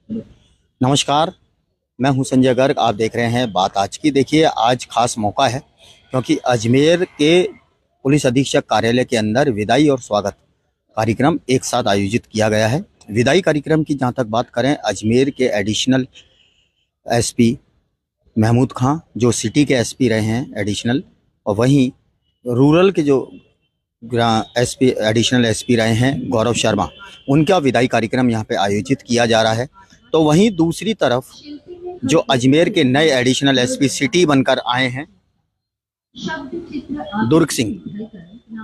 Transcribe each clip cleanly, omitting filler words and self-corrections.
नमस्कार। मैं हूं संजय गर्ग। आप देख रहे हैं बात आज की। देखिए, आज खास मौका है क्योंकि अजमेर के पुलिस अधीक्षक कार्यालय के अंदर विदाई और स्वागत कार्यक्रम एक साथ आयोजित किया गया है। विदाई कार्यक्रम की जहां तक बात करें, अजमेर के एडिशनल एसपी महमूद खां, जो सिटी के एसपी रहे हैं एडिशनल, और वहीं रूरल के जो एसपी एडिशनल एसपी रहे हैं गौरव शर्मा, उनका विदाई कार्यक्रम यहाँ पे आयोजित किया जा रहा है। तो वहीं दूसरी तरफ जो अजमेर के नए एडिशनल एसपी सिटी बनकर आए हैं दुर्ग सिंह,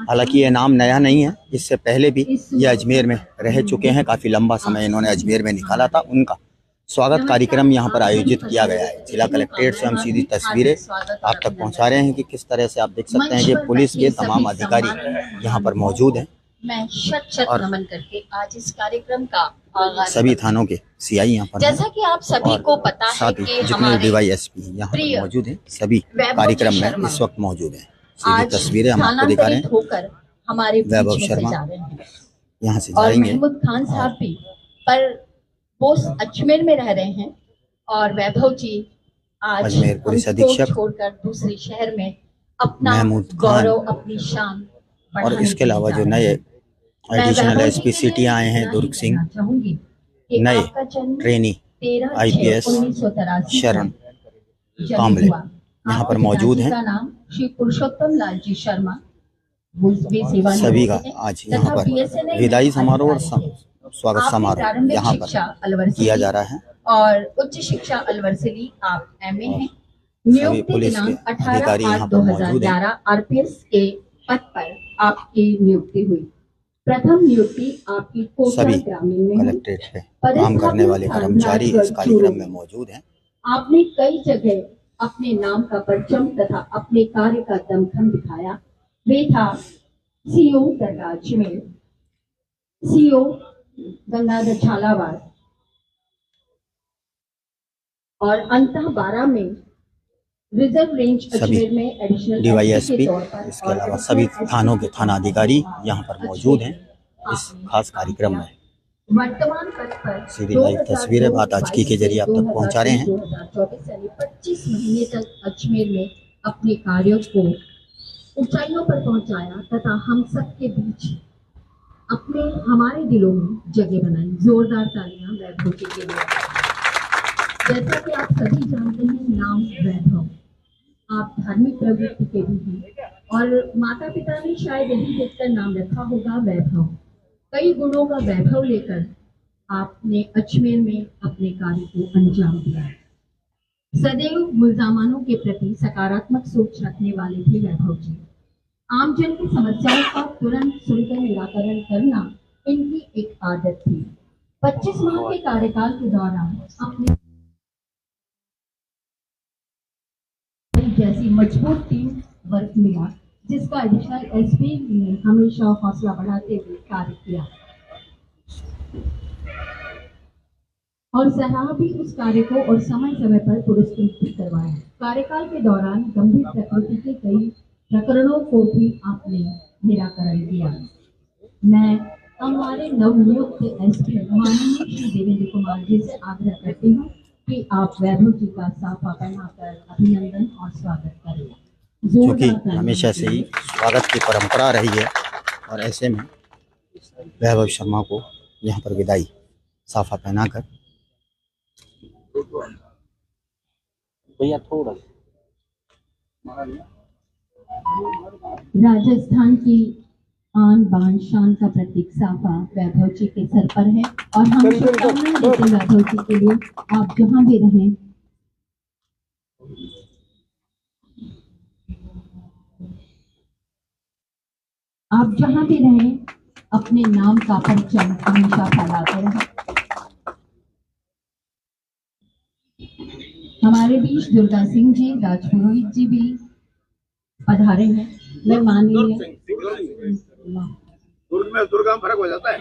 हालांकि ये नाम नया नहीं है, इससे पहले भी ये अजमेर में रह चुके हैं, काफ़ी लंबा समय इन्होंने अजमेर में निकाला था। उनका स्वागत कार्यक्रम यहाँ पर आयोजित किया गया है। जिला कलेक्ट्रेट से हम सीधी तस्वीरें आप तक पहुँचा रहे हैं कि किस तरह से आप देख सकते हैं कि पुलिस के तमाम अधिकारी यहाँ पर मौजूद हैं। मैं शत नमन करके आज इस कार्यक्रम का आगाज सभी थानों के सीआई यहाँ पर, जैसा कि आप सभी को पता है कि जितने डीवाईएसपी यहाँ पर मौजूद हैं, सभी कार्यक्रम में इस वक्त मौजूद हैं। सीधी तस्वीरें हम आपको दिखा रहे हैं। हमारे वैभव शर्मा यहाँ से जाएंगे। महमूद खान साहब भी, पर वो अजमेर में रह रहे हैं और वैभव जी आज अजमेर पुलिस अधीक्षक छोड़कर दूसरे शहर में अपना गौरव, अपनी शान, और इसके अलावा जो नए एडिशनल एसपी सिटी आए हैं दुर्ग सिंह, नए ट्रेनी आईपीएस शरण कांबले यहाँ पर मौजूद हैं। श्री पुरुषोत्तम लाल जी शर्मा सभी का आज यहाँ पर विदाई समारोह और स्वागत समारोह यहाँ पर किया जा रहा है। और उच्च शिक्षा अलवर से ली आप एमए हैं। सभी पुलिस के अधिकारी यहाँ पर मौजूद हैं। आरपीएस के पद पर आपकी नियुक्ति हुई। प्रथम नियुक्ति आपकी सभी कलेक्ट्रेट पे काम करने वाले कर्मचारी इस कार्यक्रम में मौजूद हैं। आपने कई जगह अपने नाम का परचम तथा अपने कार्य का दमखम दिखाया। वे था सीओ दरगाह अजमेर, सीओ गंगाधर झालावाड़ और अंतः 12 में रिजर्व रेंज अजमेर में एडिशनल डीवाईएसपी, इसके अलावा सभी थानों के थाना अधिकारी यहाँ पर मौजूद हैं इस खास कार्यक्रम में। वर्तमान पद पर सीधी लाइव तस्वीरें बात आज की के जरिए आप तक पहुँचा रहे हैं। 2024 यानी 25 महीने तक अजमेर में अपने कार्यों को ऊंचाइयों पर पहुंचाया तथा हम सबके बीच अपने हमारे दिलों में जगह बनाई। जोरदार तालियां वैभव जी के लिए। जैसा कि आप सभी जानते हैं, नाम वैभव, आप धार्मिक प्रवृत्ति के भी हैं और माता पिता ने शायद यही देखकर नाम रखा होगा वैभव। कई गुणों का वैभव लेकर आपने अजमेर में अपने कार्य को अंजाम दिया। सदैव मुल्जामानों के प्रति सकारात्मक सोच रखने वाले थे वैभव जी। आमजन की समस्याओं का तुरंत सुनकर निराकरण करना इनकी एक आदत थी। 25 माह के कार्यकाल के दौरान अपने जैसी मजबूत टीम वर्क मिला, जिसका एडिशनल एसपी ने हमेशा हौसला बढ़ाते हुए कार्य किया और सराहा भी उस कार्य को और समय समय पर पुरस्कृत भी करवाया। कार्यकाल के दौरान गंभीर प्रकृति के कई प्रकरणों को भी आपने निराकरण किया। मैं हमारे नवनियुक्त एसपी माननीय श्री देवेंद्र कुमार जी से आग्रह करती हूँ कि आप वैभव जी का साफा पहनाकर अभिनंदन और स्वागत करें, जो कि हमेशा से ही स्वागत की परंपरा रही है। और ऐसे में वैभव शर्मा को यहाँ पर विदाई साफा पहनाकर भैया थोड़ा राजस्थान की आन बान शान का प्रतीक साफा वैभव जी के सर पर है और हम शुभकामनाएं देते हैं वैभव जी के लिए। आप जहां भी रहें, आप जहां भी रहें, अपने नाम का परचम हमेशा फैलाते रहें। हमारे बीच दुर्गा सिंह जी, राजपुरोहित जी भी पधारे हैं। मैं माननीय दुर्ग में दुर्गा में फर्क हो जाता है।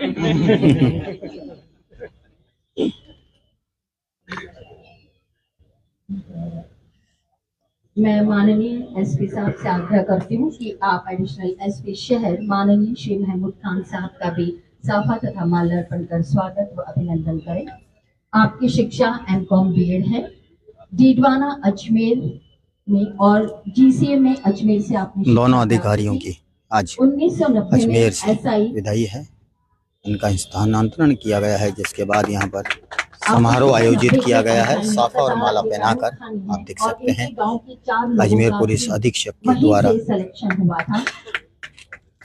मैं माननीय एसपी साहब से आग्रह करती हूँ कि आप एडिशनल एसपी शहर माननीय श्री महमूद खान साहब का भी साफा तथा माल्यार्पण कर स्वागत व अभिनंदन करें। आपकी शिक्षा एमकॉम बीएड है। डीडवाना अजमेर में और जीसीए में अजमेर से आपने शिक्षा दोनों प्राप्त अधिकारियों की। की आज 1990 में अजमेर से एसआई विदाई है। इनका स्थानांतरण किया गया है, जिसके बाद यहाँ पर समारोह आयोजित किया गया है। साफा और माला पहनाकर आप देख सकते हैं अजमेर पुलिस अधीक्षक के द्वारा सिलेक्शन हुआ था।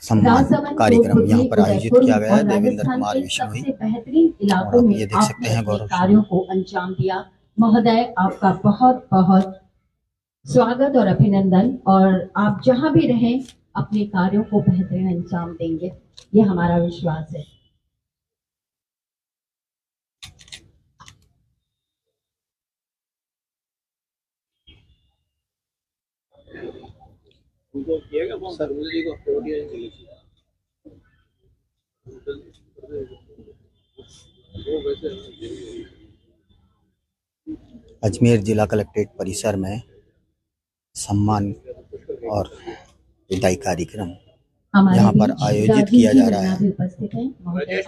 सम्मान कार्यक्रम यहाँ पर आयोजित किया गया है। देवेंद्र कुमार विश्नोई बेहतरीन और इलाकों आप में ये देख सकते आपने हैं अपने गौरव कार्यों को अंजाम दिया। महोदय, आपका बहुत बहुत स्वागत और अभिनंदन। और आप जहां भी रहें अपने कार्यों को बेहतरीन अंजाम देंगे, ये हमारा विश्वास है। अजमेर जिला कलेक्ट्रेट परिसर में सम्मान और विदाई कार्यक्रम यहाँ पर आयोजित किया जा रहा है। उपस्थित है महोदय,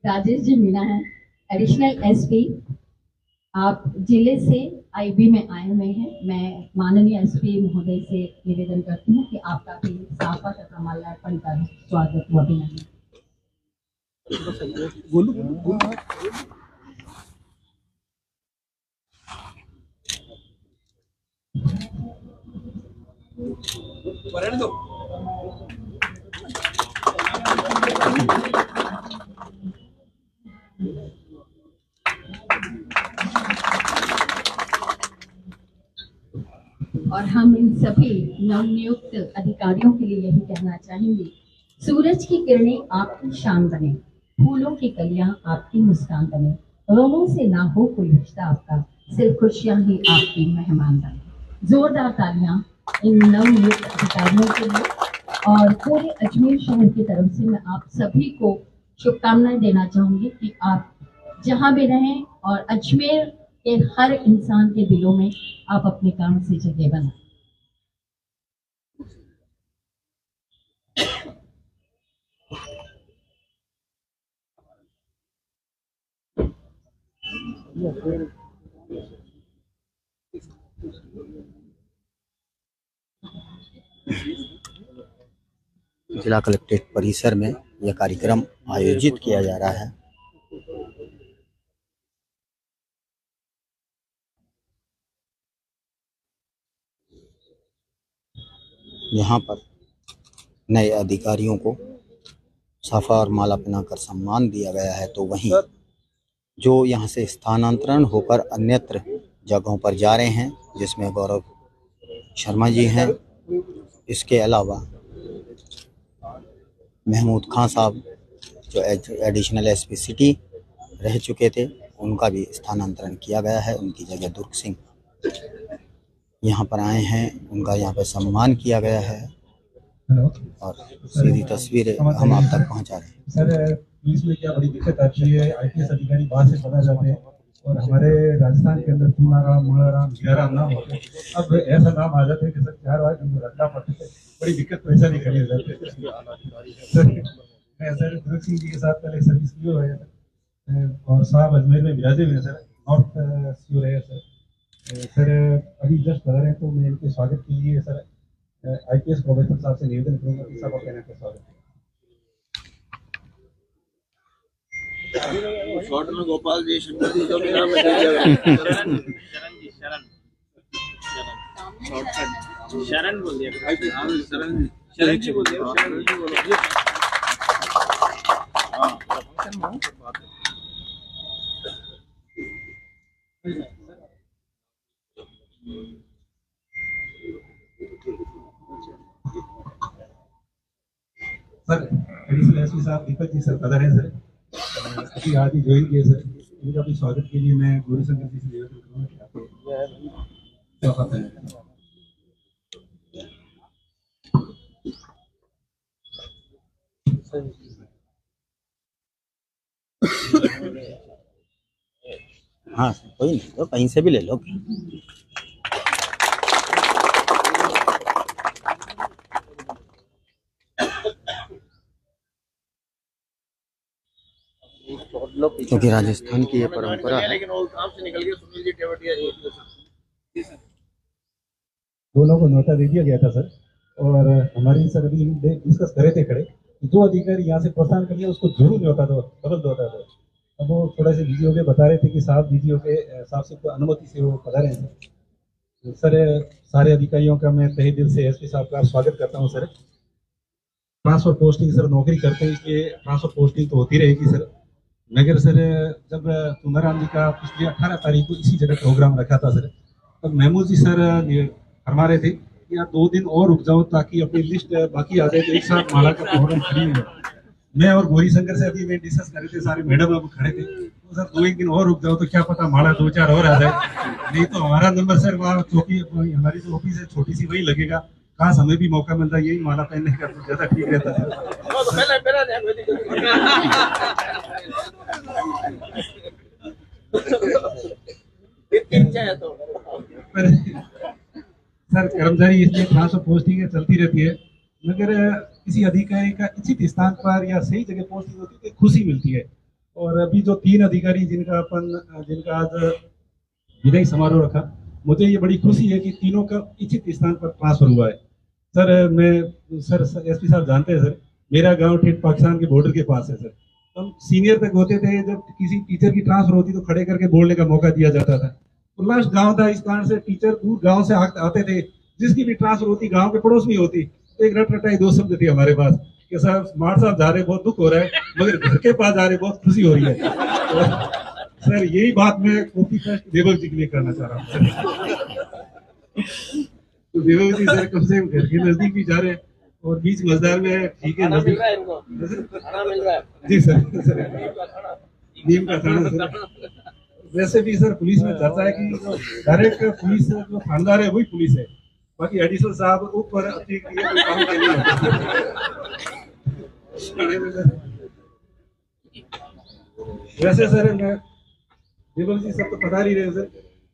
राजेश जी मीणा है, एडिशनल एसपी। आप जिले से आईबी में आए हुए हैं। मैं माननीय एसपी महोदय से निवेदन करती हूँ कि आपका भी साफा तथा माल्यार्पण कर स्वागत व अभिनंदन। और हम इन सभी नवनियुक्त अधिकारियों के लिए यही कहना चाहेंगे, सूरज की किरणें आपकी शान बने, फूलों की कलियां आपकी मुस्कान बने, गमों से ना हो कोई रिश्ता आपका, सिर्फ खुशियां ही आपकी मेहमान बने। जोरदार तालियां इन नवनियुक्त अधिकारियों के लिए। और पूरे अजमेर शहर की तरफ से मैं आप सभी को शुभकामनाएं देना चाहूंगी कि आप जहां भी रहें और अजमेर के हर इंसान के दिलों में आप अपने काम से जगह बनाएं। जिला कलेक्ट्रेट परिसर में यह कार्यक्रम आयोजित किया जा रहा है। यहाँ पर नए अधिकारियों को साफा और माला पहनाकर सम्मान दिया गया है, तो वहीं जो यहाँ से स्थानांतरण होकर अन्यत्र जगहों पर जा रहे हैं, जिसमें गौरव शर्मा जी हैं, इसके अलावा महमूद खान साहब जो एडिशनल एसपी सिटी रह चुके थे, उनका भी स्थानांतरण किया गया है। उनकी जगह दुर्ग सिंह यहाँ पर आए हैं, उनका यहाँ पर सम्मान किया गया है और सीधी तस्वीरें हम आप तक पहुँचा रहे हैं। सर, पुलिस में क्या बड़ी दिक्कत आती है, आईपीएस अधिकारी बाहर से पता जाते हैं और हमारे राजस्थान के अंदर पूनाराम, मुलाराम, हीराराम नाम होते हैं। अब ऐसा नाम आ जाता है कि सर 4 बार रखना पड़ता है, बड़ी दिक्कत परेशानी खड़ी हो जाती है। मैं सर दुर्ग सिंह जी के साथ पहले सर्विस की हुआ है और साहब अजमेर में विराजे हुए हैं सर, नॉर्थ सीओ रहे सर। सर अभी जस्ट बता रहे हैं, तो मैं इनके स्वागत के लिए सर आईपीएस प्रोफेसर साहब से निवेदन करूंगा कि सब कहना का स्वागत है। शॉर्ट में गोपाल जी श्रीमती जो मेरा शरण बोल दिया, शरण जी बोल दिया, शरण जी बोलो। सर एडिशनल एसपी साहब दीपक जी सर पधारे हैं सर, अभी आज ही ज्वाइन किए सर। इनका भी स्वागत के लिए मैं गौरीशंकर जी से निवेदन करूंगा कि आपको स्वागत है। हाँ कोई नहीं, तो कहीं से भी ले लो। क्योंकि राजस्थान की ये परंपरा है। लेकिन वो काम से निकल गए सुनील जी टेवटिया जी। दोनों को न्योता दे दिया गया था सर, और हमारी सर अभी डिस्कस करे थे खड़े, जो अधिकारी यहाँ से प्रस्थान कर लिया उसको जरूर न्योता दो, डबल न्योता दो। अब वो थोड़ा से बिजी हो गए, बता रहे थे कि साहब बिजी हो के साहब से अनुमति से वो पधारे हैं सर। सर सारे अधिकारियों का मैं तहे दिल से एसपी साहब का स्वागत करता हूँ सर। ट्रांसफर पोस्टिंग सर नौकरी करते हैं इसलिए ट्रांसफर पोस्टिंग तो होती रहेगी सर, मगर सर जब तुंगाराम जी का पिछली 18 तारीख को इसी जगह प्रोग्राम रखा था सर, तब महमूद जी सर फरमा रहे थे कि आप 2 दिन और रुक जाओ ताकि अपनी लिस्ट बाकी आ जाए तो एक साथ माला का प्रोग्राम खड़ी हो। मैं और गौरी शंकर से अभी मैं डिस्कस कर रहे थे, सारे मैडम अब खड़े थे, तो सर 2-1 दिन और रुक जाओ तो क्या पता माला 2-4 और आ जाए, नहीं तो हमारा नंबर सर वहाँ चौकी हमारी जो ऑफिस है छोटी सी वही लगेगा, काश हमें भी मौका मिलता यही माला पहनने का तो ज्यादा ठीक रहता है। सर कर्मचारी इसलिए ट्रांसफर पोस्टिंग चलती रहती है, मगर किसी अधिकारी का इच्छित स्थान पर या सही जगह पोस्टिंग होती है तो खुशी मिलती है। और अभी जो 3 अधिकारी जिनका आज विदाई समारोह रखा, मुझे ये बड़ी खुशी है कि तीनों का इच्छित स्थान पर ट्रांसफर हुआ है। सर एसपी साहब जानते हैं सर, मेरा गांव ठीक पाकिस्तान के बॉर्डर के पास है सर। हम सीनियर तक होते थे, जब किसी टीचर की ट्रांसफर होती तो खड़े करके बोलने का मौका दिया जाता था। तो लास्ट गांव था, इस कारण से टीचर दूर गांव से आते थे, जिसकी भी ट्रांसफर होती गांव के पड़ोस में होती तो एक रटाई 2 शब्द थे हमारे पास कि सर स्मार्ट साहब जा रहे बहुत दुख हो रहा है, मगर घर के पास जा रहे बहुत खुशी हो रही है। तो सर यही बात मैं कॉपी फर्स्ट देवक जी के लिए करना चाह रहा हूँ। तो देवक जी सर कम से कम घर के नजदीक भी जा रहे हैं और बीच मजदार में ठीक है नजदीक जी सर नीम का खाना सर। वैसे भी सर पुलिस में चर्चा है कि डायरेक्ट पुलिस जो थानेदार है वही पुलिस है, बाकी एडिशनल साहब ऊपर अतिरिक्त कोई काम के नहीं होता। वैसे सर मैं देवल जी सर तो पता ही रहे सर,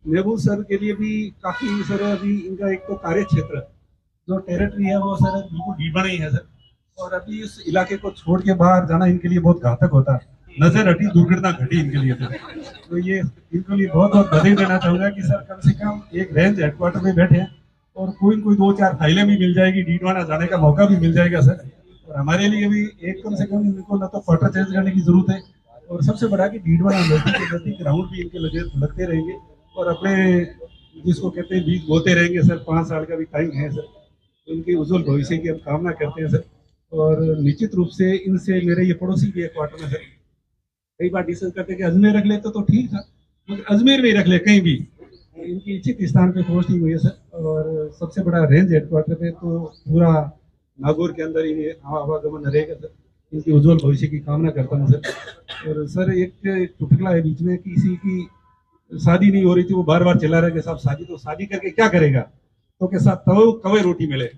महबूब सर के लिए भी काफी सर अभी इनका एक तो कार्य क्षेत्र जो टेरिटरी है वो सर बिल्कुल डीबा नहीं है सर, और अभी उस इलाके को छोड़ के बाहर जाना इनके लिए बहुत घातक होता है। नजर हटी दुर्घटना घटी इनके लिए सर, तो ये इनके लिए बहुत बहुत बधाई देना चाहूंगा कि सर कम से कम एक रेंज हेडक्वार्टर में बैठे हैं और कोई 2-4 फाइलें भी मिल जाएगी, डीडवाना जाने का मौका भी मिल जाएगा सर। और हमारे लिए भी एक कम से कम इनको न तो क्वार्टर चेंज करने की जरूरत है, और सबसे बड़ा कि डीडवाना नजदीक ग्राउंड भी इनके लगते रहेंगे और अपने जिसको कहते हैं बीज बोते रहेंगे सर। 5 साल का भी टाइम है सर, तो इनके उज्जवल भविष्य की हम कामना करते हैं सर। और निश्चित रूप से इनसे मेरे ये पड़ोसी भी है क्वार्टर में सर, कई बार डिस्कस करते कि अजमेर रख लेते तो ठीक था, मगर अजमेर में ही रख ले कहीं भी, इनकी इच्छित स्थान पे पोस्टिंग हुई है सर। और सबसे बड़ा रेंज हेडक्वार्टर पे तो पूरा नागौर के अंदर ही आवागमन रहेगा सर। इनकी उज्जवल भविष्य की कामना करता हूँ सर। और सर एक चुटकुला है बीच में, किसी की शादी नहीं हो रही थी, वो बार बार चला रहा है कि साहब शादी करके क्या करेगा, तो के साथ तवे कवे रोटी मिले,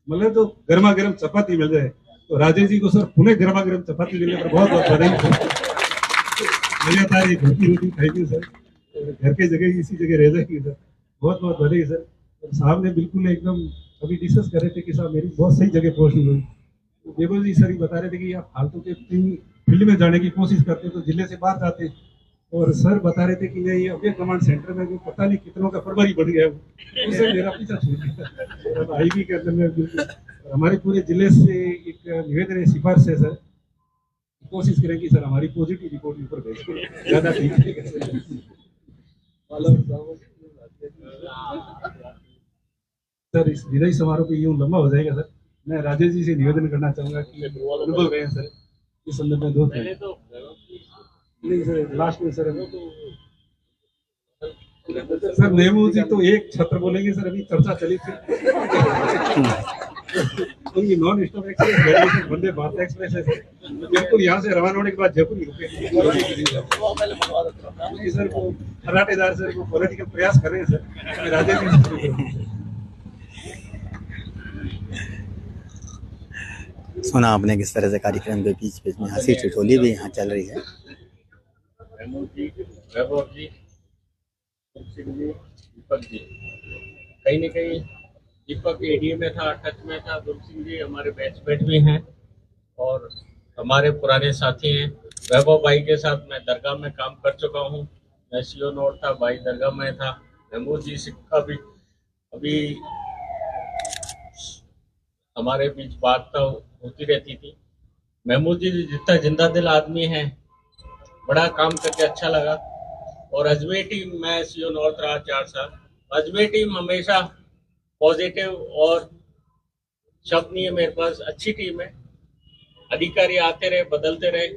मतलब तो गर्मा गर्म चपाती मिल जाए। तो राजेश जी को सर पुणे गर्मा गर्म चपाती मिलने पर बहुत बहुत बधाई। लगातार ये घर की रोटी खाएगी सर, घर के जगह इसी जगह रह जाएगी सर, बहुत बहुत बधाई सर। और साहब ने बिल्कुल एकदम अभी डिस्कस कर रहे थे कि साहब मेरी बहुत सही जगह पोस्टिंग हुई। तो देवल जी सर ही बता रहे थे कि आप फालतू के फील्ड में जाने की कोशिश करते तो जिले से बाहर जाते, और सर बता रहे थे कि मैं ये अभय कमांड सेंटर में पता नहीं कितनों का प्रभारी बन गया हूँ, सर मेरा पीछा छूट गया। अब आईबी के अंदर में बिल्कुल हमारे पूरे जिले से एक निवेदन है, सिफारिश है सर, कोशिश करेंगे सर हमारी पॉजिटिव रिपोर्ट ऊपर भेज के ज्यादा ठीक है। सर इस विदाई समारोह पे यूं लंबा हो जाएगा सर, मैं राजेश जी से निवेदन करना चाहूंगा कि अनुभव गए सर इस संदर्भ में 2 नहीं सर लास्ट में सर सर महमूद जी तो एक छत्र बोलेंगे सर, अभी चर्चा चली थी उनकी non stop express Vande Bharat express है सर, बिल्कुल यहाँ से रवाना होने के बाद जयपुर ही रुके सर। वो खराटेदार सर वो पॉलिटिकल प्रयास कर रहे हैं सर, राजेश सुना आपने किस तरह से कार्यक्रम के बीच बीच में हंसी ठिठोली भी यहाँ चल रही है। महमूद जी, वैभव जी, सिंह जी, दीपक जी, कहीं न कहीं दीपक एडीए में था, टच में था। दुर्ग सिंह जी हमारे बैचमेट भी हैं और हमारे पुराने साथी हैं। वैभव भाई के साथ मैं दरगाह में काम कर चुका हूँ। मैं सीओ नोट था, भाई दरगाह में था। महमूद जी का भी अभी हमारे बीच बात तो होती रहती थी। महमूद जी जितना जिंदा दिल आदमी है, बड़ा काम करके अच्छा लगा। और अजमेर टीम में सीओ नॉर्थ रहा 4 साल। अजमेर टीम हमेशा पॉजिटिव और शब्द नहीं है मेरे पास, अच्छी टीम है। अधिकारी आते रहे, बदलते रहे।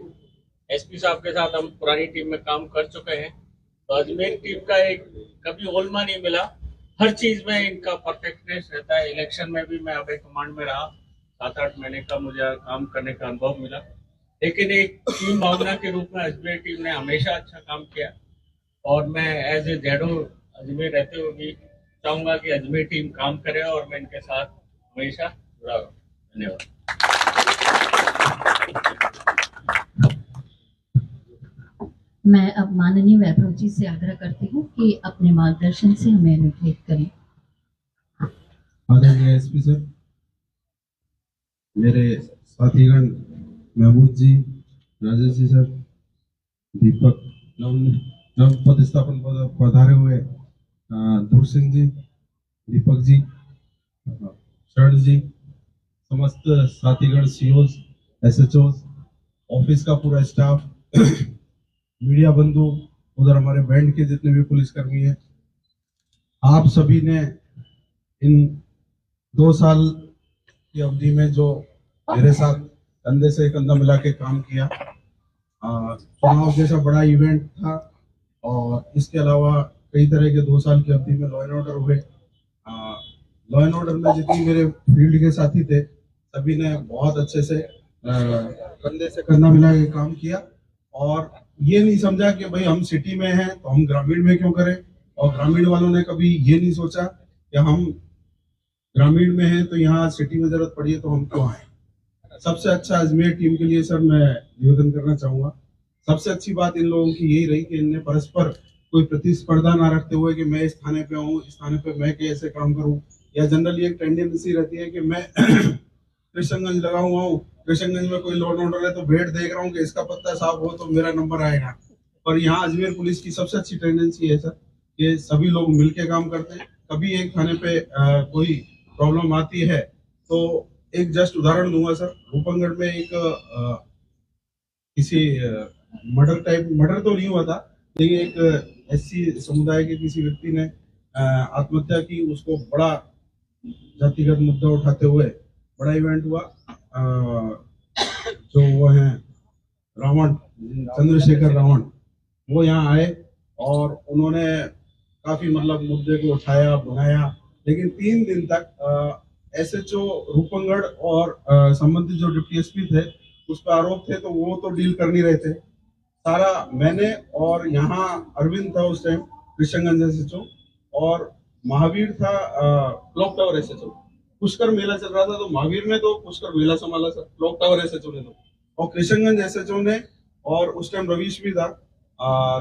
एसपी साहब के साथ हम पुरानी टीम में काम कर चुके हैं, तो अजमेर टीम का एक कभी ओलमा नहीं मिला। हर चीज में इनका परफेक्टनेस रहता है। इलेक्शन में भी मैं अभय कमांड में रहा, 7-8 महीने का मुझे काम करने का अनुभव मिला। लेकिन एक टीम भावना के रूप में अजमेर टीम ने हमेशा अच्छा काम किया, और मैं एज ए जेडो अजमेर रहते हुए भी चाहूंगा कि अजमेर टीम काम करे, और मैं इनके साथ हमेशा जुड़ा रहूं। धन्यवाद। मैं अब माननीय वैभव जी से आग्रह करती हूँ कि अपने मार्गदर्शन से हमें अनुग्रहित करें। आदरणीय एसपी सर, मेरे साथीगण महमूद जी, राजेश जी सर, दीपक, नव पदस्थापन पधारे हुए ध्रुव सिंह जी, दीपक जी, शरण जी, समस्त साथीगण, सीओस, एसएचओ, ऑफिस का पूरा स्टाफ, मीडिया बंधु, उधर हमारे बैंड के जितने भी पुलिसकर्मी हैं, आप सभी ने इन 2 साल की अवधि में जो मेरे साथ कंधे से कंधा मिला के काम किया, चुनाव जैसा बड़ा इवेंट था, और इसके अलावा कई तरह के 2 साल की अवधि में लॉ एंड ऑर्डर हुए। लॉ एंड ऑर्डर में जितनी मेरे फील्ड के साथी थे, सभी ने बहुत अच्छे से कंधे से कंधा मिला के काम किया, और ये नहीं समझा कि भाई हम सिटी में हैं तो हम ग्रामीण में क्यों करें, और ग्रामीण वालों ने कभी ये नहीं सोचा कि हम ग्रामीण में हैं तो यहाँ सिटी में जरूरत पड़ी है तो हम क्यों आए। सबसे अच्छा अजमेर टीम के लिए सर मैं निवेदन करना चाहूंगा। सबसे अच्छी बात इन लोगों की यही रही कि इनने परस्पर कोई प्रतिस्पर्धा ना रखते हुए कि मैं इस थाने पे हूँ, इस थाने पे मैं कैसे काम करूँ, या जनरली एक टेंडेंसी रहती है कि मैं कृष्णगंज लगा हुआ हूँ, कृष्णगंज में कोई लॉ एंड ऑर्डर है तो भेड़ देख रहा हूँ कि इसका पत्ता साफ हो तो मेरा नंबर आएगा। पर यहाँ अजमेर पुलिस की सबसे अच्छी टेंडेंसी है सर कि सभी लोग मिलके काम करते हैं। कभी एक थाने पे कोई प्रॉब्लम आती है तो एक जस्ट उदाहरण दूंगा सर, रूपनगढ़ में एक किसी मर्डर तो नहीं हुआ था, लेकिन एक एससी समुदाय के किसी व्यक्ति ने आत्महत्या की। उसको बड़ा जातिगत मुद्दा उठाते हुए बड़ा इवेंट हुआ। जो वो है रावण, चंद्रशेखर रावण, वो यहाँ आए और उन्होंने काफी मतलब मुद्दे को उठाया, बनाया, लेकिन 3 दिन तक एसएचओ रूपनगढ़ और संबंधित जो डिप्टी एसपी थे उस पर आरोप थे, तो वो तो डील कर नहीं रहे थे। सारा मैंने, और यहाँ अरविंद था उस टाइम कृष्णगंज एसएचओ, और महावीर था क्लॉक टावर एसएचओ। पुष्कर मेला चल रहा था तो महावीर ने तो पुष्कर मेला संभाला सर, क्लॉक टावर एसएचओ ने तो, और कृष्णगंज एसएचओ ने, और उस टाइम रवीश भी था,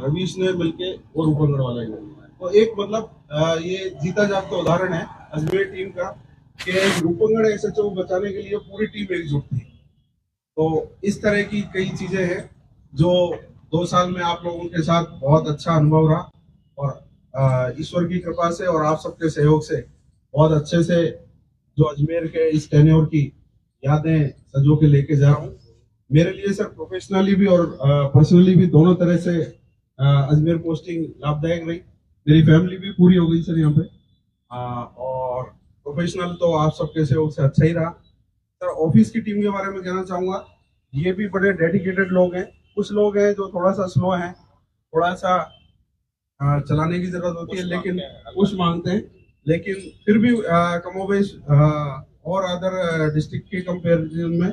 रवीश ने मिलके वो रूपनगढ़ वाला ही। तो एक मतलब ये जीता जागता उदाहरण है अजमेर टीम का कि रूपनगढ़ एसएचओ को बचाने के लिए पूरी टीम एकजुट थी। तो इस तरह की कई चीजें हैं जो 2 साल में आप लोगों के साथ बहुत अच्छा अनुभव रहा, और ईश्वर की कृपा से और आप सबके सहयोग से बहुत अच्छे से जो अजमेर के इस टेन्योर की यादें सजो के लेके जा रहा हूँ। मेरे लिए सर प्रोफेशनली भी और पर्सनली भी दोनों तरह से अजमेर पोस्टिंग लाभदायक रही। मेरी फैमिली भी पूरी हो गई सर यहाँ पे, और प्रोफेशनल तो आप सबके सहयोग से अच्छा ही रहा सर। ऑफिस की टीम के बारे में कहना चाहूंगा, ये भी बड़े डेडिकेटेड लोग हैं। कुछ लोग हैं जो थोड़ा सा स्लो हैं, थोड़ा सा चलाने की जरूरत होती है, लेकिन पुश मांगते हैं, लेकिन फिर भी कमोबेश और अदर डिस्ट्रिक्ट के कंपैरिजन में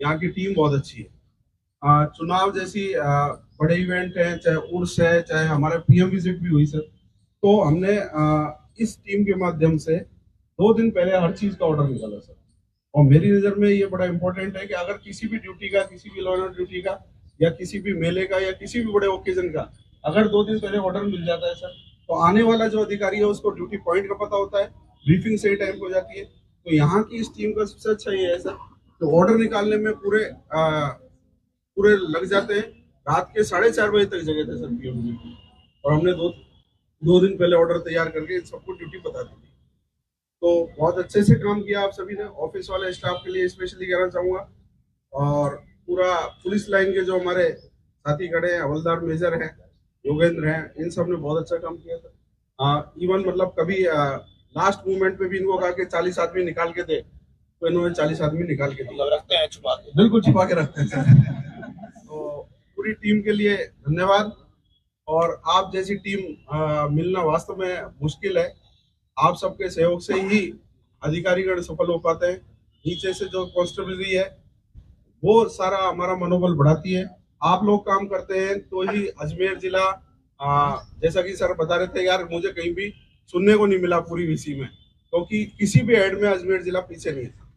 यहाँ की टीम बहुत अच्छी है। चुनाव जैसी बड़े इवेंट है, चाहे उर्स है, चाहे हमारे पीएम विजिट भी हुई सर, तो हमने इस टीम के माध्यम से 2 दिन पहले हर चीज का ऑर्डर निकाला सर। और मेरी नजर में ये बड़ा इंपॉर्टेंट है कि अगर किसी भी ड्यूटी का, किसी भी लॉ एंड ऑर्डर ड्यूटी का, या किसी भी मेले का, या किसी भी बड़े ओकेजन का अगर 2 दिन पहले ऑर्डर मिल जाता है सर, तो आने वाला जो अधिकारी है उसको ड्यूटी पॉइंट का पता होता है, ब्रीफिंग सही टाइम हो जाती है। तो यहाँ की इस टीम का सबसे अच्छा ये है सर, तो ऑर्डर निकालने में पूरे लग जाते हैं, रात के 4:30 बजे तक जगह थे सर पीएम जी, और हमने दो दिन पहले ऑर्डर तैयार करके इन सबको ड्यूटी बता दी थी। तो बहुत अच्छे से काम किया आप सभी ने। ऑफिस वाले स्टाफ के लिए स्पेशली कहना चाहूँगा, और पूरा पुलिस लाइन के जो हमारे साथी खड़े हैं, हवलदार मेजर हैं, योगेंद्र हैं, इन सब ने बहुत अच्छा काम किया था। इवन मतलब कभी लास्ट मोमेंट पे भी इनको कहा कि 40 आदमी निकाल के दे, तो इन्होंने 40 आदमी निकाल के दिए। रखते हैं छुपा के, बिल्कुल छुपा के रखते हैं। तो पूरी टीम के लिए धन्यवाद। और आप जैसी टीम मिलना वास्तव में मुश्किल है। आप सबके सहयोग से ही अधिकारीगण सफल हो पाते हैं। नीचे से जो कांस्टेबलरी है वो सारा हमारा मनोबल बढ़ाती है। आप लोग काम करते हैं तो ही अजमेर जिला, जैसा कि सर बता रहे थे यार, मुझे कहीं भी सुनने को नहीं मिला पूरी वीसी में, क्योंकि किसी भी हेड में अजमेर जिला पीछे नहीं था।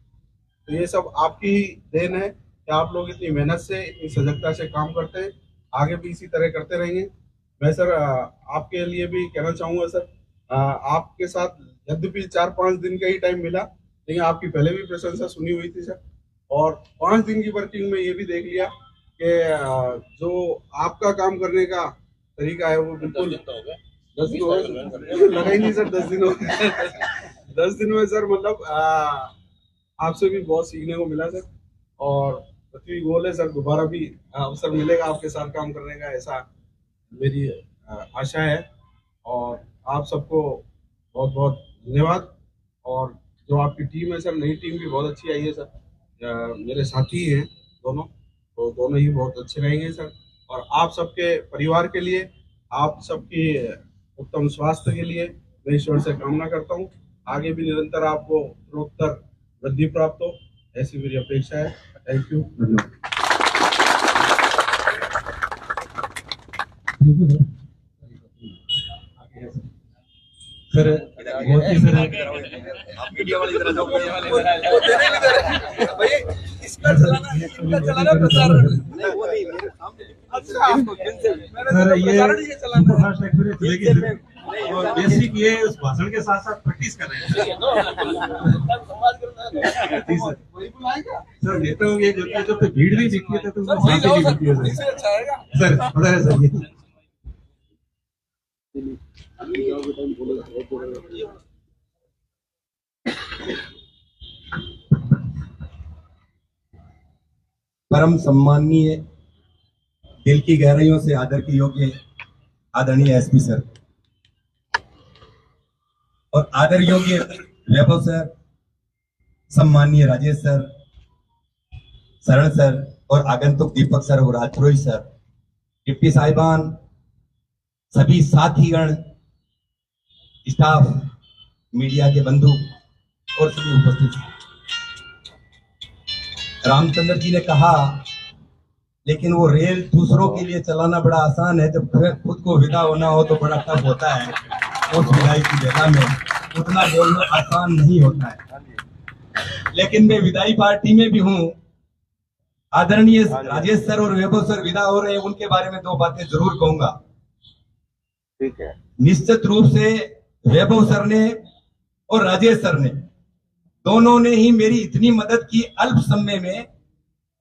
तो ये सब आपकी ही देन है कि आप लोग इतनी मेहनत से, इतनी सजगता से काम करते हैं। आगे भी इसी तरह करते रहेंगे। मैं सर आपके लिए भी कहना चाहूँगा सर, आपके साथ यद्यपि 4-5 दिन का ही टाइम मिला, लेकिन आपकी पहले भी प्रशंसा सुनी हुई थी सर। और 5 दिन की वर्किंग में ये भी देख लिया कि जो आपका काम करने का तरीका है वो बिल्कुल 10 दिन हो गए, लगा ही नहीं सर 10 दिन हो गए। 10 दिन में सर मतलब आपसे भी बहुत सीखने को मिला सर। और पृथ्वी गोल है सर, दोबारा भी अवसर मिलेगा आपके साथ काम करने का, ऐसा मेरी आशा है। और आप सबको बहुत बहुत धन्यवाद। और जो आपकी टीम है सर, नई टीम भी बहुत अच्छी आई है सर। मेरे साथी हैं दोनों, तो दोनों ही बहुत अच्छे रहेंगे सर। और आप सबके परिवार के लिए, आप सबकी उत्तम स्वास्थ्य के लिए मैं ईश्वर से कामना करता हूँ। आगे भी निरंतर आपको उत्तरोत्तर वृद्धि प्राप्त हो, ऐसी मेरी अपेक्षा है। थैंक यू, धन्यवाद। सर बहुत ही सर मीडिया वाली तरह जाओ, सर ये सुपरफास्ट एक्सप्रेस चलेगी सर। और बेसिक ये उस भाषण के साथ साथ प्रैक्टिस कर रहे हैं जी सर। सर देता हूँ ये जब भीड़ नहीं दिखती है तो उसमें शांति नहीं दिखती है सर। पता है सर ये परम सम्माननीय, दिल की गहराइयों से आदर के योग्य आदरणीय एसपी सर और आदर योग्य वैभव सर, सम्माननीय राजेश सर, शरण सर और आगंतुक दीपक सर और राजपुरोहित सर, डिप्टी साहिबान, सभी साथीगण, स्टाफ, मीडिया के बंधु और सभी उपस्थित। रामचंद्र जी ने कहा, लेकिन वो रेल दूसरों के लिए चलाना बड़ा आसान है, जब खुद को विदा होना हो तो बड़ा टफ होता है। उस विदाई की जगह में उतना बोलना आसान नहीं होता है। लेकिन मैं विदाई पार्टी में भी हूँ। आदरणीय राजेश सर और वैभव सर विदा हो रहे हैं, उनके बारे में 2 बातें जरूर कहूंगा। ठीक है। निश्चित रूप से वैभव सर ने और राजेश सर ने दोनों ने ही मेरी इतनी मदद की अल्प समय में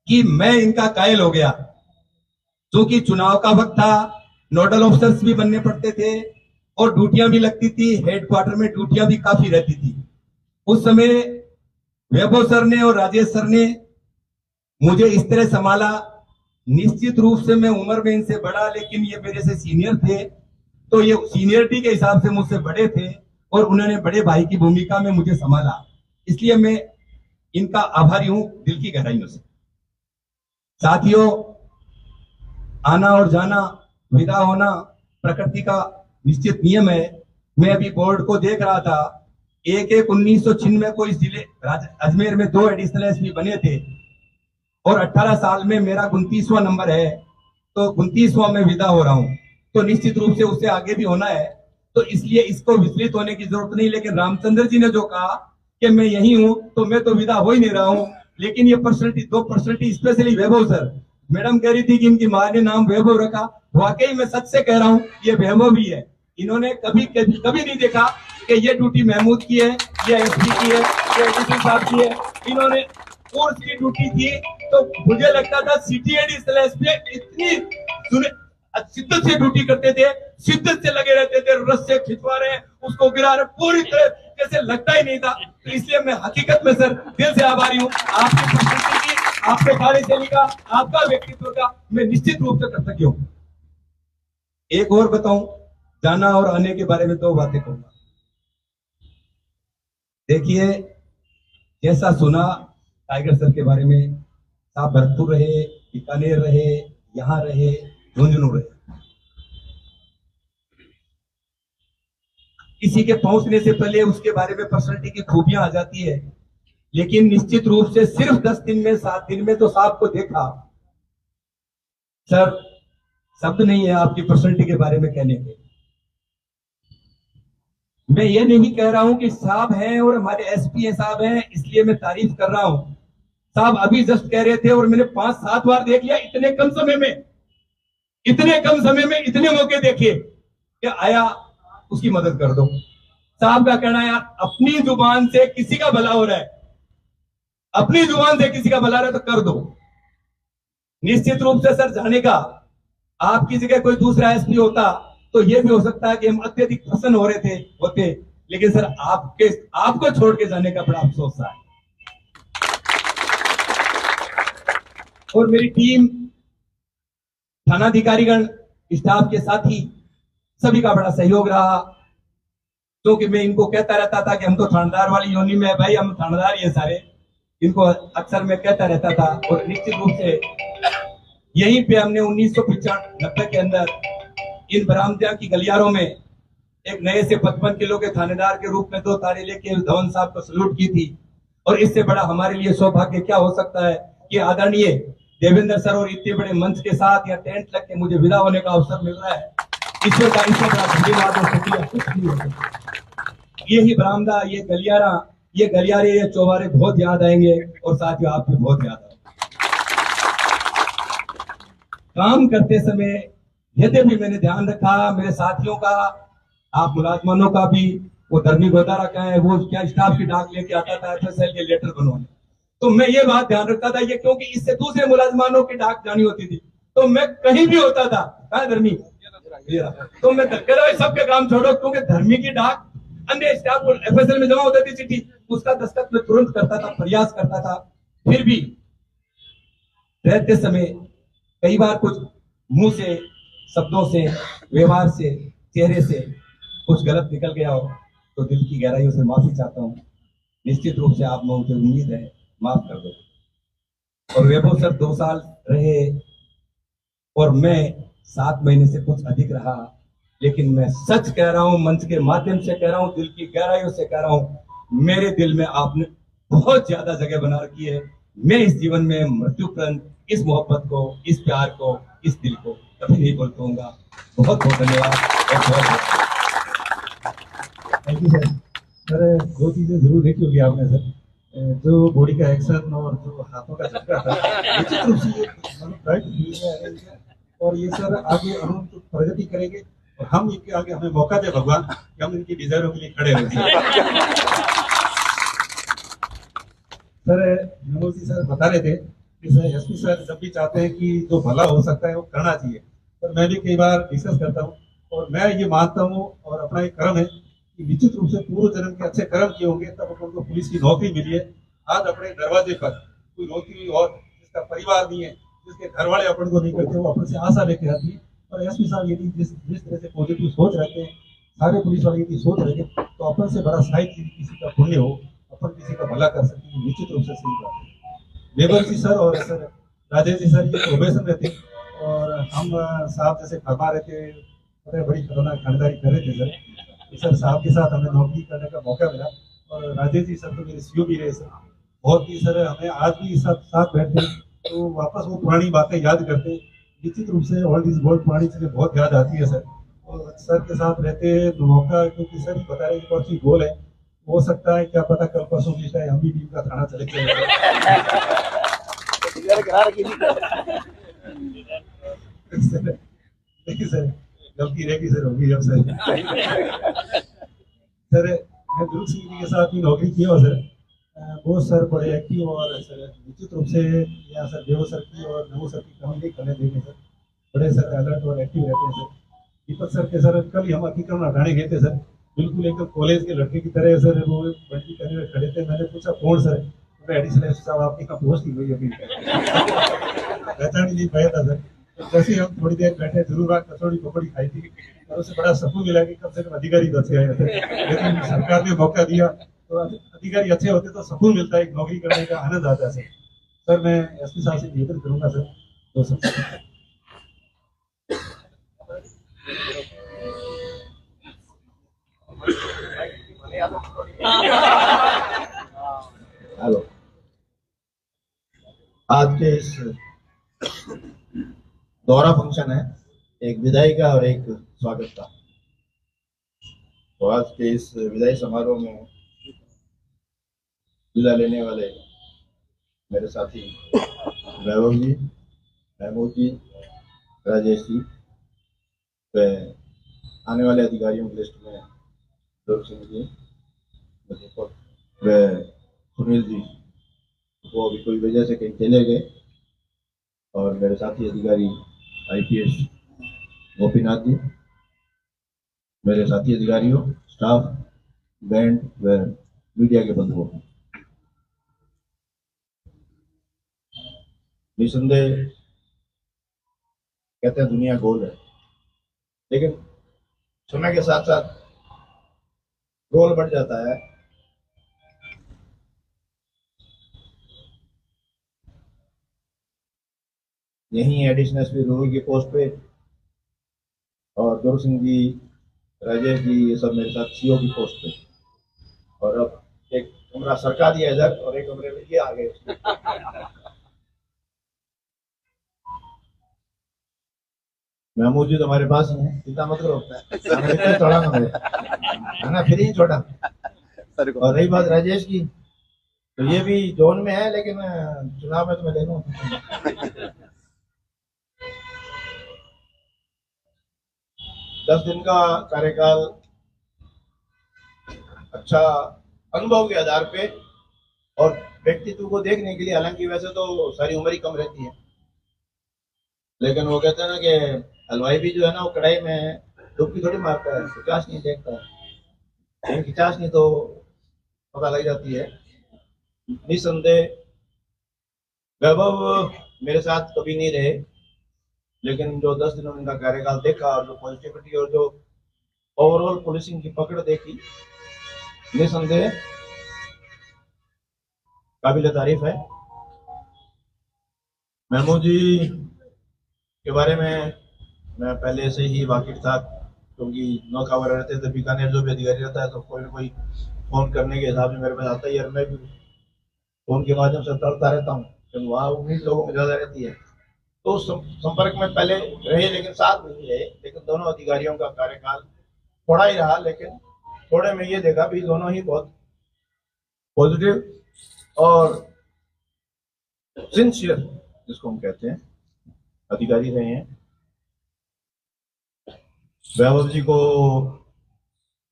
कि मैं इनका कायल हो गया। क्योंकि चुनाव का वक्त था, नोडल ऑफिसर्स भी बनने पड़ते थे और ड्यूटियां भी लगती थी, हेडक्वार्टर में ड्यूटियां भी काफी रहती थी। उस समय वैभव सर ने और राजेश सर ने मुझे इस तरह संभाला। निश्चित रूप से मैं उम्र में इनसे बड़ा, लेकिन ये मेरे से सीनियर थे, तो ये सीनियरिटी के हिसाब से मुझसे बड़े थे और उन्होंने बड़े भाई की भूमिका में मुझे संभाला। इसलिए मैं इनका आभारी हूं दिल की गहराइयों से। साथियों, आना और जाना, विदा होना प्रकृति का निश्चित नियम है। मैं अभी बोर्ड को देख रहा था, 1/1/1996 को इस जिले अजमेर में 2 एडिशनल एसपी बने थे और 18 साल में मेरा 29वां नंबर है, तो 29वां में विदा हो रहा हूं। तो निश्चित रूप से उससे आगे भी होना है, तो इसलिए इसको विचलित होने की जरूरत नहीं। लेकिन रामचंद्र जी ने जो कहा कि मैं यही हूं, तो मैं तो विदा हो ही नहीं रहा हूं। लेकिन ये पर्सनैलिटी, 2 पर्सनैलिटी, स्पेशली वैभव सर, मैडम कह रही थी कि इनकी मां ने नाम वैभव रखा, वाकई मैं सच से कह रहा हूं, ये वैभव भी है। इन्होंने कभी नहीं देखा कि ये ड्यूटी महमूद की है, ये एसपी की है, ये एडीसी साहब की है। इन्होंने फोर्स की ड्यूटी थी, तो मुझे लगता था सिटी एडिशनल एसपी इतनी सुने शिद्दत से ड्यूटी करते थे, शिद्दत से लगे रहते थे, रस्से खिंचवा रहे हैं, उसको गिरा रहे, पूरी तरह जैसे लगता ही नहीं था। तो इसलिए मैं हकीकत में सर दिल से आभारी हूँ आपकी प्रस्तुति की, आपके कार्यशैली का, आपका व्यक्तित्व का मैं निश्चित रूप से कृतज्ञ हूँ। एक और बताऊं, जाना और आने के बारे में 2 बातें कहूंगा। देखिए, जैसा सुना टाइगर सर के बारे में, साहब भरतपुर रहे, बीकानेर रहे, यहां रहे, झुंझुनू रहे। किसी के पहुंचने से पहले उसके बारे में पर्सनैलिटी की खूबियां आ जाती है, लेकिन निश्चित रूप से सिर्फ 10 दिन में, 7 दिन में तो साहब को देखा। सर, शब्द नहीं है आपकी पर्सनैलिटी के बारे में कहने के। मैं ये नहीं कह रहा हूं कि साहब हैं और हमारे एसपी साहब हैं इसलिए मैं तारीफ कर रहा हूं। साहब अभी जस्ट कह रहे थे और मैंने 5-7 बार देख लिया, इतने कम समय में इतने मौके देखे कि आया उसकी मदद कर दो। साहब का कहना है, यार अपनी जुबान से किसी का भला हो रहा है, अपनी जुबान से किसी का भला रहा है तो कर दो। निश्चित रूप से सर जाने का, आपकी जगह कोई दूसरा एसपी होता तो यह भी हो सकता है कि हम अत्यधिक प्रसन्न हो रहे होते, लेकिन सर आपको छोड़ के जाने का बड़ा अफसोस है। और मेरी टीम, थानाधिकारीगण, स्टाफ के साथी सभी का बड़ा सहयोग रहा, क्योंकि मैं इनको कहता रहता था कि हम तो थानेदार वाली योनि में है भाई, हम थानेदार ये सारे, इनको अक्सर मैं कहता रहता था। और निश्चित रूप से यहीं पे हमने 1995 के अंदर इन बरामदिया की गलियारों में एक नए से 55 किलो के थानेदार के रूप में 2 तारे लेके धवन साहब को सल्यूट की थी। और इससे बड़ा हमारे लिए सौभाग्य क्या हो सकता है कि आदरणीय देवेंद्र सर और इतने बड़े मंच के साथ या टेंट लग के मुझे विदा होने का अवसर मिल रहा है। ईश्वर का इससे बड़ा धन्यवाद और शुक्रिया। यही बरामदा, ये गलियारे, ये चौबारे बहुत याद आएंगे और साथियों आप भी बहुत याद आएंगे। काम करते समय यद्यपि मैंने ध्यान रखा मेरे साथियों का, आप मुलाजमानों का भी, वो धर्मी गोदारा का है, वो क्या स्टाफ की डाक लेके आता था FSL के लेटर बनवाने, तो मैं ये बात ध्यान रखता था ये, क्योंकि इससे दूसरे मुलाजमानों की डाक जानी होती थी, तो मैं कहीं भी होता था, कहा धर्मी, तो मैं सबके काम छोड़ो, क्योंकि धर्मी की डाक अन्य स्टाफ को FSL में जमा होती थी चिट्ठी, उसका दस्तखत मैं तुरंत करता था, प्रयास करता था। फिर भी रहते समय कई बार कुछ मुंह से, शब्दों से, व्यवहार से, चेहरे से कुछ गलत निकल गया हो तो दिल की गहराइयों से माफी चाहता हूँ। निश्चित रूप से आप लोगों की उम्मीद है माफ कर दो। और वैभव सर 2 साल रहे और मैं 7 महीने से कुछ अधिक रहा, लेकिन मैं सच कह रहा हूं, मंच के माध्यम से कह रहा हूं, दिल की गहराइयों से कह रहा हूं, मेरे दिल में आपने बहुत ज्यादा जगह बना रखी है। मैं इस जीवन में मृत्युपर्यंत इस मोहब्बत को, इस प्यार को, इस दिल को कभी नहीं भूल पाऊंगा। बहुत बहुत धन्यवाद और बहुत थैंक यू सर। सर 2 चीजें जरूर देखी होगी आपने सर, जो बॉडी का एक्शन और जो हाथों का झटका था, निश्चित रूप से ये राइट फील्ड में अरेंज है और ये सर आगे अनंत प्रगति करेंगे और हम इनके आगे, हमें मौका दे भगवान कि हम इनकी डिजायरों के लिए खड़े हो। सर मनोज जी सर बता रहे थे कि सर एसपी सर जब भी चाहते हैं कि जो भला हो सकता है वो करना चाहिए, पर मैं भी कई बार डिस्कस करता हूँ और मैं ये मानता हूँ और अपना एक कर्म है कि निश्चित रूप से पूर्व जन्म के अच्छे कर्म किए होंगे तब अपन को पुलिस की नौकरी मिली है। आज अपने दरवाजे पर कोई रोती हुई और जिसका परिवार नहीं है, जिसके घर वाले अपन को नहीं करते, वो अपन से आशा लेके आती है। और एसपी साहब यदि जिस तरह से पॉजिटिव सोच रखते हैं, सारे पुलिस वाले यदि सोच रखे तो अपन से बड़ा शायद किसी का पुण्य हो, अपन किसी का भला कर सके, निश्चित रूप से सही बात है। वेबर जी सर और सर राजेश जी सर ये प्रोबेशन रहते और हम साहब जैसे फरमा रहे थे, बड़ी खतरनाक खानदारी कर रहे थे सर, सर साहब के साथ हमें नौकरी करने का मौका मिला और राजेश जी सर तो मेरे सीओ भी रहे सर, बहुत ही सर हमें आज भी साथ बैठते तो वापस वो पुरानी बातें याद करते। निश्चित रूप से ओल्ड इज गोल्ड, पुरानी चीजें बहुत याद आती है सर। और सर के साथ रहते तो मौका, क्योंकि सर ही बता रहे हैं कौन सी गोल है, हो सकता है क्या पता कल परसों की टाइम हम भी टीम का थाना चले देखिए सर गलती रहेगी सर, होगी जब सर। सर मैं दुर्ग सिंह जी के साथ भी नौकरी की और सर वो सर बड़े एक्टिव और सर निश्चित रूप से यहाँ सर देव सर की और नमो सर की कमी नहीं करने देंगे सर। बड़े सर अलर्ट और एक्टिव रहते हैं सर। दीपक सर के सर कल ही हम अतिक्रमण हटाने गए थे सर, बिल्कुल एकदम कॉलेज के लड़के की तरह सर वो बंदी करने में खड़े थे। मैंने पूछा कौन सर? मैं एडिशनल साहब आपकी यहाँ पोस्ट ही हुई अभी पहचान ही नहीं पाया था सर। तो जैसे ही हम थोड़ी देर बैठे जरूर बात कचौड़ी पकौड़ी खाई थी और उससे बड़ा सुकून मिला कि कम से कम अधिकारी तो अच्छे आए थे। लेकिन सरकार ने मौका दिया तो अधिकारी अच्छे होते तो सुकून मिलता है, एक नौकरी करने का आनंद आता है सर। सर मैं एसपी साहब से निवेदन करूंगा सर तो सब हेलो, आज के इस दौरा फंक्शन है, एक विदाई का और एक स्वागत का। तो आज के इस विदाई समारोह में विदा लेने वाले मेरे साथी वैभव जी, महमूद जी, राजेश जी, व आने वाले अधिकारियों की लिस्ट में दुर्ग सिंह जी, व सुनील जी, वो अभी कोई वजह से कहीं चले गए, और मेरे साथी अधिकारी आईपीएस गोपीनाथ जी, मेरे साथी अधिकारियों, स्टाफ, बैंड व मीडिया के बंधुओं, निसंदेह कहते हैं दुनिया गोल है, लेकिन समय के साथ साथ गोल बढ़ जाता है। यहीं एडिशनल एसपी रूरल की पोस्ट पे और दुर्ग सिंह जी, राजेश जी, ये सब मेरे साथ सीओ की पोस्ट पे, और अब एक कमरा सरका दिया इधर और एक कमरे में ये आ गए। महमूद जी तो हमारे पास ही है, चिंता मत करो, छोड़ा है ना, फिर ही छोड़ा। और रही बात राजेश की, तो ये भी जोन में है, लेकिन चुनाव में तो मैं ले लूँ। 10 दिन का कार्यकाल अच्छा अनुभव के आधार पे और व्यक्तित्व को देखने के लिए, हालांकि वैसे तो सारी उम्र ही कम रहती है, लेकिन वो कहते हैं ना कि हलवाई भी जो है ना वो कढ़ाई में डुबकी थोड़ी मारता है, खिचास नहीं देखता है, लेकिन खिचास नहीं तो पता लग जाती है। निसंदेह वैभव मेरे साथ कभी नहीं रहे, लेकिन जो 10 दिनों में इनका कार्यकाल देखा और जो पॉजिटिविटी और जो ओवरऑल पुलिसिंग की पकड़ देखी, निसंदेह काबिल तारीफ है। महमूद जी के बारे में मैं पहले से ही वाकिफ था, क्योंकि नौ खबर रहते थे, बीकानेर जो भी अधिकारी रहता है तो कोई ना कोई फोन करने के हिसाब से मेरे पास आता ही, और मैं भी फोन के माध्यम से करता रहता हूँ, क्योंकि वहाँ उम्मीद लोगों में ज्यादा रहती है। तो संपर्क में पहले रहे, लेकिन साथ नहीं रहे, लेकिन दोनों अधिकारियों का कार्यकाल थोड़ा ही रहा, लेकिन थोड़े में ये देखा भी दोनों ही बहुत पॉजिटिव और सिंसियर, जिसको हम कहते हैं, अधिकारी रहे हैं। वैभव जी को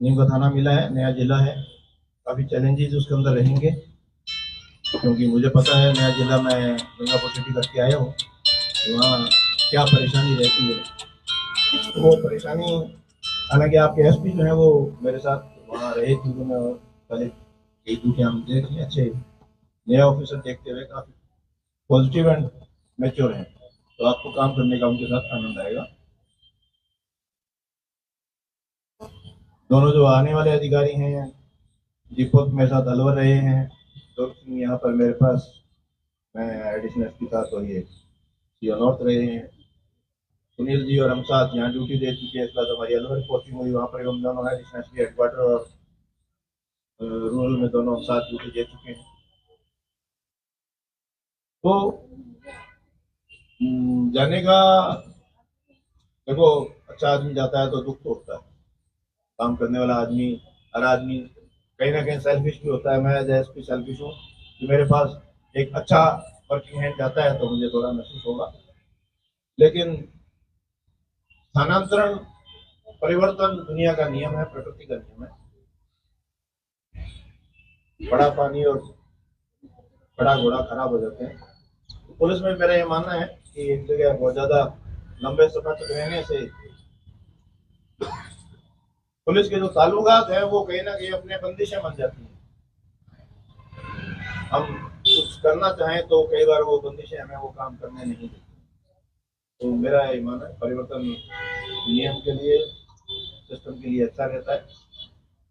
नीम का थाना मिला है, नया जिला है, काफी चैलेंजेस उसके अंदर रहेंगे, क्योंकि मुझे पता है नया जिला में गंगापुर सिटी करके आया हूँ, वहाँ क्या परेशानी रहती है। वो परेशानी, हालांकि आपके एसपी जो है वो मेरे साथ वहाँ रहे थे, मैं पहले एक दूसरे हम देख लिए, अच्छे नया ऑफिसर देखते हुए काफी पॉजिटिव एंड मैच्योर हैं, तो आपको काम करने का उनके साथ आनंद आएगा। दोनों जो आने वाले अधिकारी हैं, दीपक मेरे साथ अलवर रहे हैं, तो यहाँ पर मेरे पास, मैं एडिशनल एसपी था तो ये सीओ नॉर्थ रहे हैं। सुनील जी और हम साथ यहाँ ड्यूटी दे चुके हैं, इस बार हमारी अलवर पोस्टिंग हुई, वहाँ पर हम दोनों एडिशनल एसपी हेडक्वार्टर और रूरल में दोनों हम साथ ड्यूटी दे चुके हैं। तो जाने का, देखो अच्छा आदमी जाता है तो दुख तो होता है, काम करने वाला आदमी, हर आदमी कहीं ना कहीं सेल्फिश भी होता है। मैं एज एसपी सेल्फिश हूँ कि मेरे पास एक अच्छा वर्किंग हैंड जाता है तो मुझे थोड़ा महसूस होगा, लेकिन स्थानांतरण, परिवर्तन दुनिया का नियम है, प्रकृति का नियम है। बड़ा पानी और बड़ा घोड़ा खराब हो जाते हैं। तो पुलिस में मेरा ये मानना है कि एक जगह बहुत ज्यादा लंबे समय तक रहने से पुलिस के जो ताल्लुकात है वो कहीं ना कहीं अपने बंदिशें बन जाती हैं। हम कुछ करना चाहें तो कई बार वो बंदिशें हमें वो काम करने नहीं देती। तो मेरा ये मानना है परिवर्तन नियम के लिए, सिस्टम के लिए अच्छा रहता है।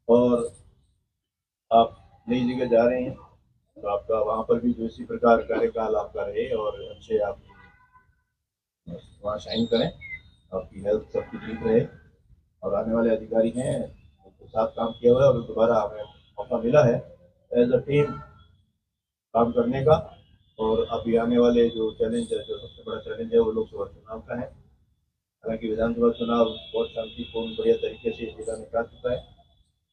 और आप नई जगह जा रहे हैं तो आपका वहाँ पर भी जो इसी प्रकार कार्यकाल आपका रहे और अच्छे आप वहाँ शाइन करें, आपकी हेल्थ सबकी ठीक रहे। और आने वाले अधिकारी हैं उनके साथ काम किया हुआ है और दोबारा हमें मौका मिला है एज अ टीम काम करने का। और अभी आने वाले जो चैलेंज है, जो सबसे बड़ा चैलेंज है वो लोकसभा चुनाव का है। हालांकि विधानसभा चुनाव बहुत शांतिपूर्ण बढ़िया तरीके से इस जिला में निकाल चुका है।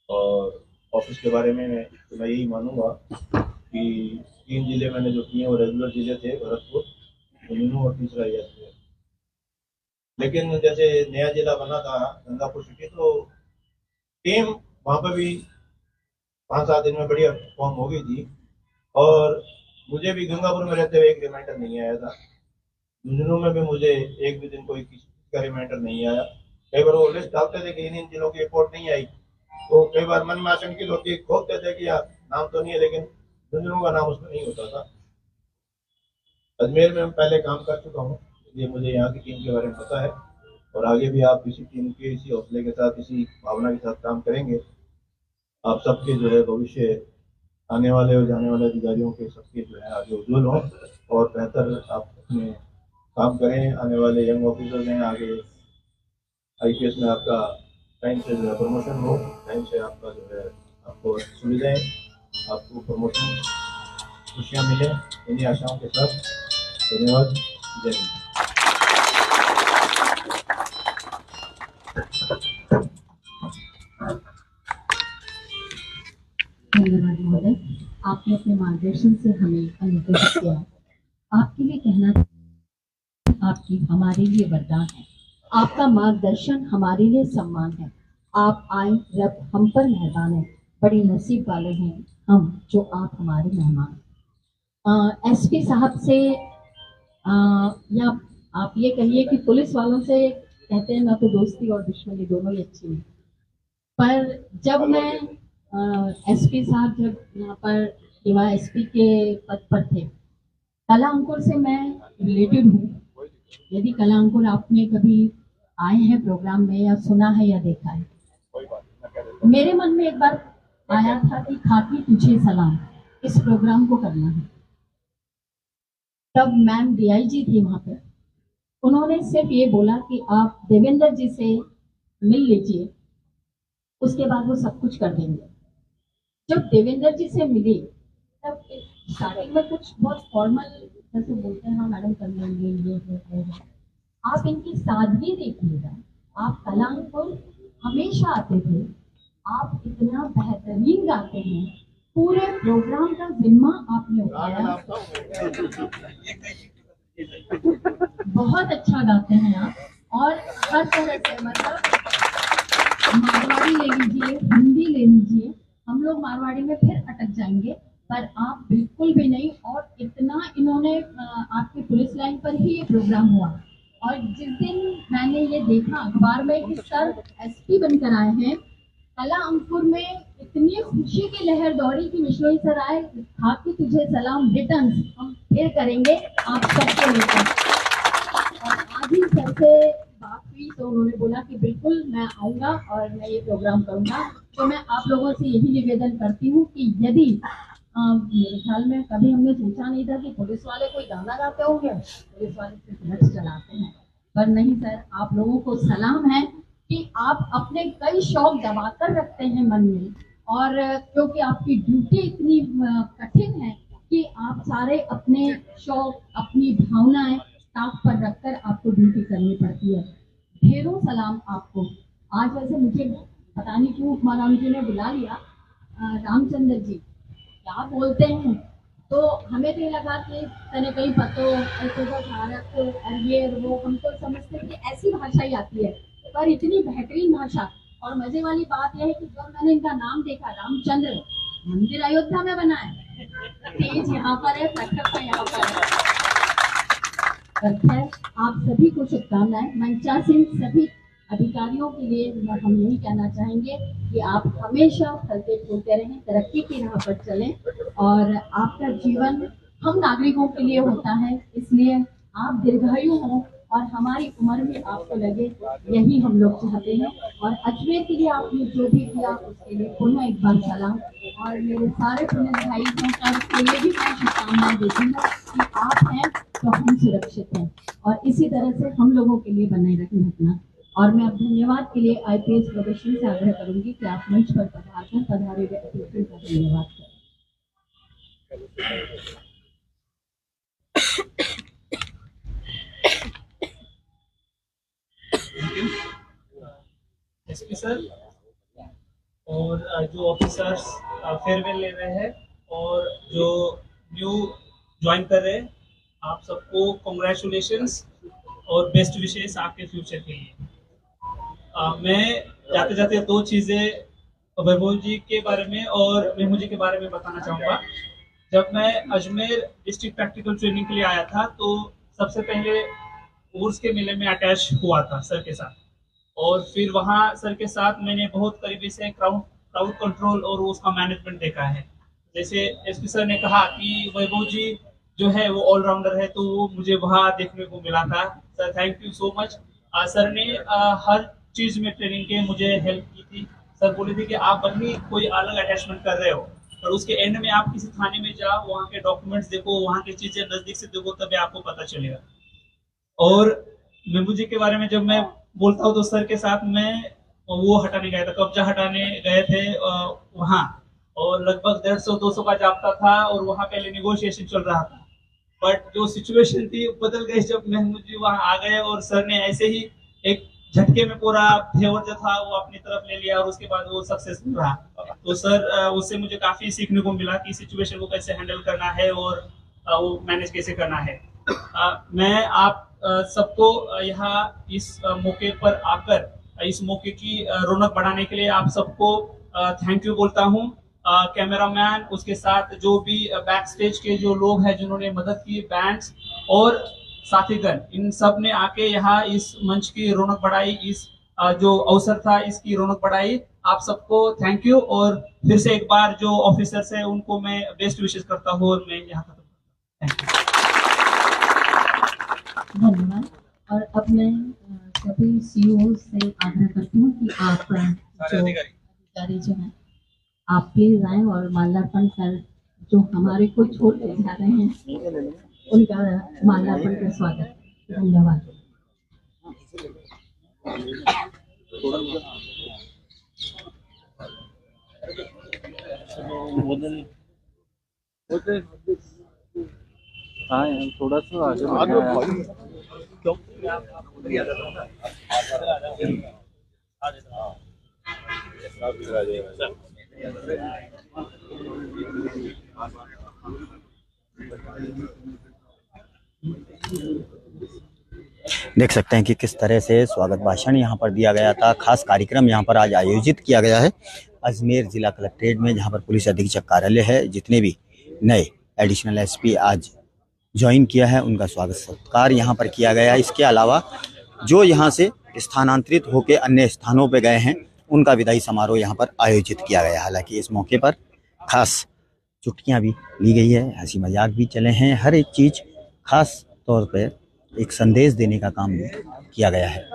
और ऑफिस के बारे में मैं यही मानूंगा कि 3 जिले मैंने जो किए वो रेगुलर जिले थे, भरतपुर, झुंझुनू और तीसरा ये अजमेर। लेकिन जैसे नया जिला बना था गंगापुर सिटी, तो टीम वहाँ पर भी 5-7 दिन में बढ़िया फॉर्म हो गई थी। और मुझे भी गंगापुर में रहते हुए एक रिमाइंडर नहीं आया था। झुंझुनू में भी मुझे एक भी दिन कोई किसी का रिमाइंडर नहीं आया। कई बार वो लिस्ट डालते थे कि इन जिलों की रिपोर्ट नहीं आई, तो कई बार मन में आशंकित होती है, खोलते थे कि यार नाम तो नहीं है, लेकिन झुंझुनू का नाम उसमें नहीं होता था। अजमेर में मैं पहले काम कर चुका हूँ, इसलिए मुझे यहाँ की टीम के बारे में पता है। और आगे भी आप इसी टीम के इसी हौसले के साथ, इसी भावना के साथ काम करेंगे। आप सबके जो है भविष्य, आने वाले और जाने वाले अधिकारियों के सबके जो है आगे उज्जवल हो और बेहतर आप अपने काम करें। आने वाले यंग ऑफिसर्स हैं, आगे आईपीएस में आपका टाइम से जो है प्रमोशन हो, टाइम से आपका जो है आपको सुविधाएं, आपको प्रमोशन, खुशियाँ मिले, इन्हीं आशाओं के साथ धन्यवाद। जय हिंद। धन्यवाद महोदय, आपने अपने मार्गदर्शन से हमें अनुग्रहित किया। आपके लिए कहना, आपकी हमारे लिए वरदान है, आपका मार्गदर्शन हमारे लिए सम्मान है। आप आए, रब हम पर मेहरबान है। बड़े नसीब वाले हैं हम जो आप हमारे मेहमान। एसपी साहब से या आप ये कहिए कि पुलिस वालों से कहते हैं ना, तो दोस्ती और दुश्मनी दोनों ही अच्छी है। पर जब मैं एसपी साहब जब यहाँ पर युवा एसपी के पद पर थे, कला अंकुर से मैं रिलेटेड हूँ। यदि कला अंकुर आपने कभी आए हैं प्रोग्राम में या सुना है या देखा है, मेरे मन में एक बार आया था कि खाकी तुझे सलाम, इस प्रोग्राम को करना है। तब मैम डीआईजी थी वहां पर, उन्होंने सिर्फ ये बोला कि आप देवेंद्र जी से मिल लीजिए, उसके बाद वो सब कुछ कर देंगे। जब देवेंद्र जी से मिली तब स्टार्टिंग में कुछ बहुत फॉर्मल जैसे बोलते हैं, हाँ मैडम कर लेंगे ये। आप इनकी सादगी देखिएगा। आप कला अंकुर हमेशा आते थे, आप इतना बेहतरीन गाते हैं, पूरे प्रोग्राम का जिम्मा आपने उठाया। बहुत अच्छा गाते हैं आप, और हर तरह से मतलब मारवाड़ी ले लीजिए, हिंदी ले लीजिए, हम लोग मारवाड़ी में फिर अटक जाएंगे, पर आप बिल्कुल भी नहीं। और इतना इन्होंने आपकी पुलिस लाइन पर ही ये प्रोग्राम हुआ। और जिस दिन मैंने ये देखा अखबार में कि सर एसपी बनकर आए हैं, कला अंकुर में इतनी खुशी की लहर दौड़ी कि विश्नोई सर आए, खाकी तुझे सलाम रिटर्न हम फिर करेंगे आप सबको लेकर। और आज ही सर से बात हुई तो उन्होंने बोला कि बिल्कुल मैं आऊँगा और मैं ये प्रोग्राम करूँगा। तो मैं आप लोगों से यही निवेदन करती हूँ कि यदि मेरे ख्याल में कभी हमने सोचा नहीं था कि पुलिस वाले कोई गाना गाते होंगे, पुलिस वाले सिर्फ नच चलाते हैं, पर नहीं सर, आप लोगों को सलाम है कि आप अपने कई शौक दबाकर रखते हैं मन में। और क्योंकि आपकी ड्यूटी इतनी कठिन है कि आप सारे अपने शौक, अपनी भावनाएं ताक पर रखकर आपको ड्यूटी करनी पड़ती है। ढेरों सलाम आपको। आज वैसे मुझे पता नहीं क्यों महाराम जी ने बुला लिया, रामचंद्र जी क्या बोलते हैं, तो हमें तो ये लगा कि तने कहीं पतो ऐसे भारत ये वो, हम तो समझते कि ऐसी भाषा ही आती है, पर इतनी बेहतरीन भाषा। और मजे वाली बात यह है कि जब मैंने इनका नाम देखा रामचंद्र, मंदिर अयोध्या में बना है, तेज यहाँ पर है, प्रखरता यहाँ पर है। पर खैर आप सभी को शुभकामनाएं। मंचासीन सभी अधिकारियों के लिए हम यही कहना चाहेंगे कि आप हमेशा फलते फूलते रहें, तरक्की की राह पर चलें और आपका जीवन हम नागरिकों के लिए होता है, इसलिए आप दीर्घायु हों और हमारी उम्र भी आपको लगे, यही हम लोग चाहते हैं। और अजमेर के लिए आपने जो भी किया उसके लिए पुनः एक बार सलाम। और मेरे सारे पुलिस भाई के लिए भी मैं शुभकामनाएं देती हूँ कि आप हैं तो हम सुरक्षित हैं और इसी तरह से हम लोगों के लिए बनाए रखें अपना। और मैं अब धन्यवाद के लिए IPS प्रोफेशनल से आग्रह करूंगी कि आप मंच पर पधारे हुए अतिथियों का धन्यवाद करें। एसपी सर और जो ऑफिसर्स फेयरवेल ले रहे हैं और जो न्यू ज्वाइन कर रहे हैं, आप सबको कॉन्ग्रेचुलेशंस और बेस्ट विशेस आपके फ्यूचर के लिए। मैं जाते जाते दो चीज़ें वैभव जी के बारे में और मेमू जी के बारे में बताना चाहूँगा। जब मैं अजमेर डिस्ट्रिक्ट प्रैक्टिकल ट्रेनिंग के लिए आया था तो सबसे पहले उर्स के मेले में अटैच हुआ था सर के साथ, और फिर वहाँ सर के साथ मैंने बहुत करीबी से क्राउड कंट्रोल और उसका मैनेजमेंट देखा है। जैसे एसपी सर ने कहा कि वैभव जी जो है वो ऑलराउंडर है, तो वो मुझे वहाँ देखने को मिला था। Sir thank you so much. Sir ने हर चीज में ट्रेनिंग के मुझे हेल्प की थी। सर बोले थे कि आप भले कोई अलग अटैचमेंट कर रहे हो पर उसके एंड में आप किसी थाने में जाओ, वहाँ के डॉक्यूमेंट्स देखो, वहाँ की चीजें नजदीक से देखो, तभी आपको पता चलेगा। और मेमू जी के बारे में जब मैं बोलता हूँ तो सर के साथ मैं वो हटाने गया था, कब्जा हटाने गए थे वहाँ, और लगभग 150-200 का जाप्ता था और वहाँ पहले निगोशिएशन चल रहा था। बट जो सिचुएशन थी बदल गई जब मेहमूद जी वहाँ आ गए और सर ने ऐसे ही एक झटके में पूरा फेवर जो था वो अपनी तरफ ले लिया और उसके बाद वो सक्सेसफुल रहा। तो सर उससे मुझे काफी सीखने को मिला कि सिचुएशन को कैसे हैंडल करना है और वो मैनेज कैसे करना है। मैं आप सबको यहाँ इस मौके पर आकर इस मौके की रौनक बढ़ाने के लिए आप सबको थैंक यू बोलता हूँ। कैमरामैन, उसके साथ जो भी बैक स्टेज के जो लोग हैं जिन्होंने मदद की, बैंड्स और साथीगण, इन सब ने आके यहाँ इस मंच की रौनक बढ़ाई, इस जो अवसर था इसकी रौनक बढ़ाई। आप सबको थैंक यू, और फिर से एक बार जो ऑफिसर्स हैं उनको मैं बेस्ट विशेष करता हूँ और मैं यहाँ खत्म करता हूँ। धन्यवाद। और अब मैं सभी CEO से आग्रह करती हूँ कि आप जो अधिकारी जो हैं आप प्लीज आए और माल्यार्पण कर, जो हमारे को छोड़ के जा रहे हैं उनका माल्यार्पण का स्वागत। धन्यवाद। थोड़ा सा आगे देख सकते हैं कि किस तरह से स्वागत भाषण यहाँ पर दिया गया था। खास कार्यक्रम यहाँ पर आज आयोजित किया गया है अजमेर जिला कलेक्ट्रेट में, जहाँ पर पुलिस अधीक्षक कार्यालय है। जितने भी नए एडिशनल SP आज ज्वाइन किया है उनका स्वागत सत्कार यहाँ पर किया गया है। इसके अलावा जो यहाँ से स्थानांतरित होकर अन्य स्थानों पर गए हैं उनका विदाई समारोह यहाँ पर आयोजित किया गया। हालांकि इस मौके पर खास चुटकियाँ भी ली गई है, हंसी मजाक भी चले हैं, हर एक चीज़ खास तौर पर एक संदेश देने का काम भी किया गया है।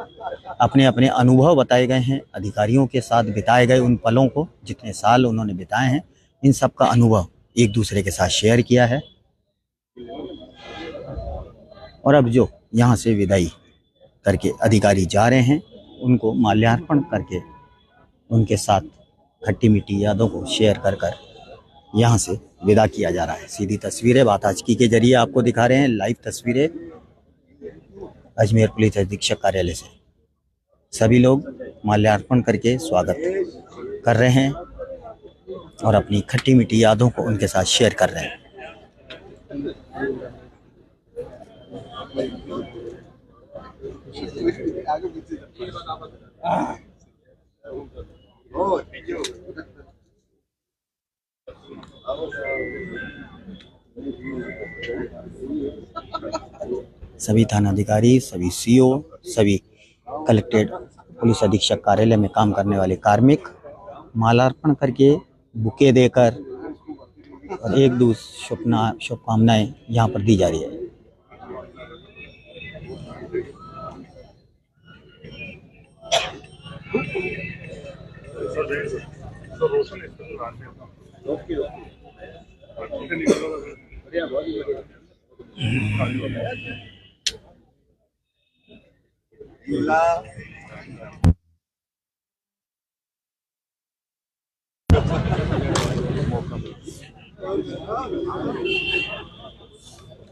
अपने अपने अनुभव बताए गए हैं, अधिकारियों के साथ बिताए गए उन पलों को, जितने साल उन्होंने बिताए हैं, इन सब का अनुभव एक दूसरे के साथ शेयर किया है। और अब जो यहाँ से विदाई करके अधिकारी जा रहे हैं उनको माल्यार्पण करके उनके साथ खट्टी मीठी यादों को शेयर कर कर यहाँ से विदा किया जा रहा है। सीधी तस्वीरें बात आज की के जरिए आपको दिखा रहे हैं, लाइव तस्वीरें अजमेर पुलिस अधीक्षक कार्यालय से। सभी लोग माल्यार्पण करके स्वागत कर रहे हैं और अपनी खट्टी मीठी यादों को उनके साथ शेयर कर रहे हैं। सभी थानाधिकारी, सभी सीओ, सभी कलेक्टेड पुलिस अधीक्षक कार्यालय में काम करने वाले कार्मिक मालार्पण करके, बुके देकर और एक दूसरे शुभकामनाएं यहाँ पर दी जा रही है।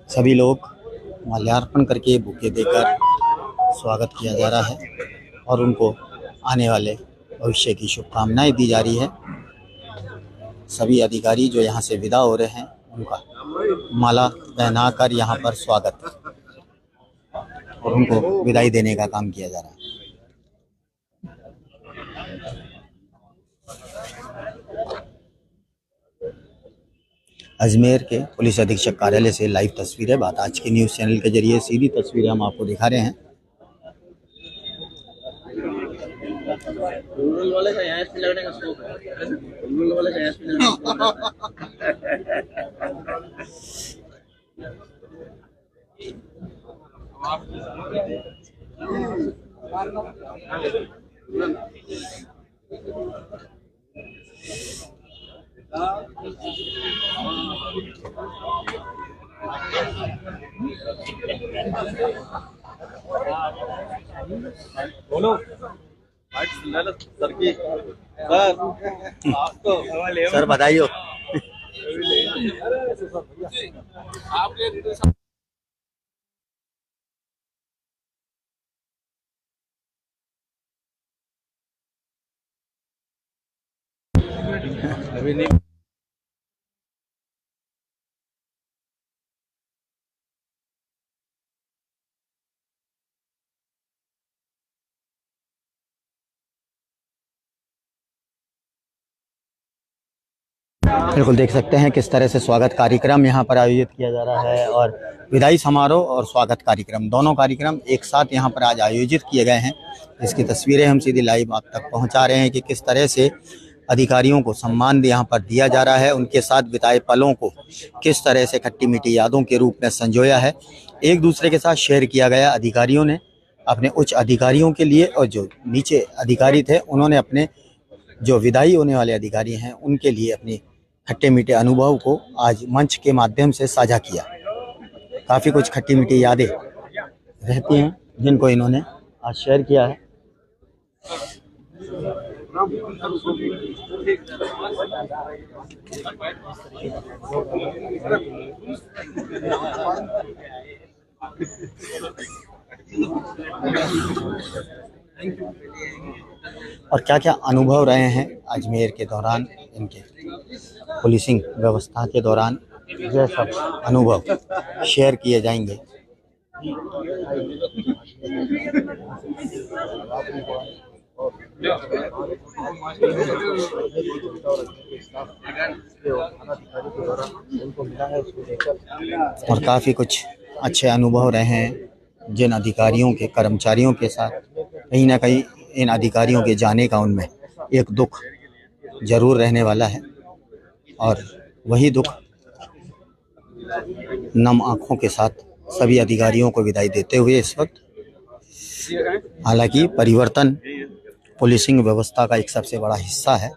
सभी लोग माल्यार्पण करके बुके देकर स्वागत किया जा रहा है और उनको आने वाले भविष्य की शुभकामनाएं दी जा रही है। सभी अधिकारी जो यहाँ से विदा हो रहे हैं उनका माला पहनाकर यहाँ पर स्वागत और उनको विदाई देने का काम किया जा रहा है। अजमेर के पुलिस अधीक्षक कार्यालय से लाइव तस्वीरें बात आज के न्यूज़ चैनल के जरिए सीधी तस्वीरें हम आपको दिखा रहे हैं। वाले का यहाँ लगने का स्कोप है, वाले का बोलो सर बताइए। बिल्कुल देख सकते हैं किस तरह से स्वागत कार्यक्रम यहाँ पर आयोजित किया जा रहा है और विदाई समारोह और स्वागत कार्यक्रम दोनों कार्यक्रम एक साथ यहाँ पर आज आयोजित किए गए हैं। इसकी तस्वीरें हम सीधी लाइव आप तक पहुँचा रहे हैं कि किस तरह से अधिकारियों को सम्मान यहाँ पर दिया जा रहा है, उनके साथ बिताए पलों को किस तरह से खट्टी मीठी यादों के रूप में संजोया है, एक दूसरे के साथ शेयर किया गया। अधिकारियों ने अपने उच्च अधिकारियों के लिए और जो नीचे अधिकारी थे उन्होंने अपने जो विदाई होने वाले अधिकारी हैं उनके लिए अपनी खट्टे मीठे अनुभव को आज मंच के माध्यम से साझा किया। काफ़ी कुछ खट्टी मीठी यादें रहती हैं जिनको इन्होंने आज शेयर किया है। और क्या क्या अनुभव रहे हैं अजमेर के दौरान, इनके पुलिसिंग व्यवस्था के दौरान, यह सब अनुभव शेयर किए जाएंगे। और काफ़ी कुछ अच्छे अनुभव रहे हैं जिन अधिकारियों के कर्मचारियों के साथ। कहीं ना कहीं इन अधिकारियों के जाने का उनमें एक दुख जरूर रहने वाला है और वही दुख नम आंखों के साथ सभी अधिकारियों को विदाई देते हुए इस वक्त, हालांकि परिवर्तन पुलिसिंग व्यवस्था का एक सबसे बड़ा हिस्सा है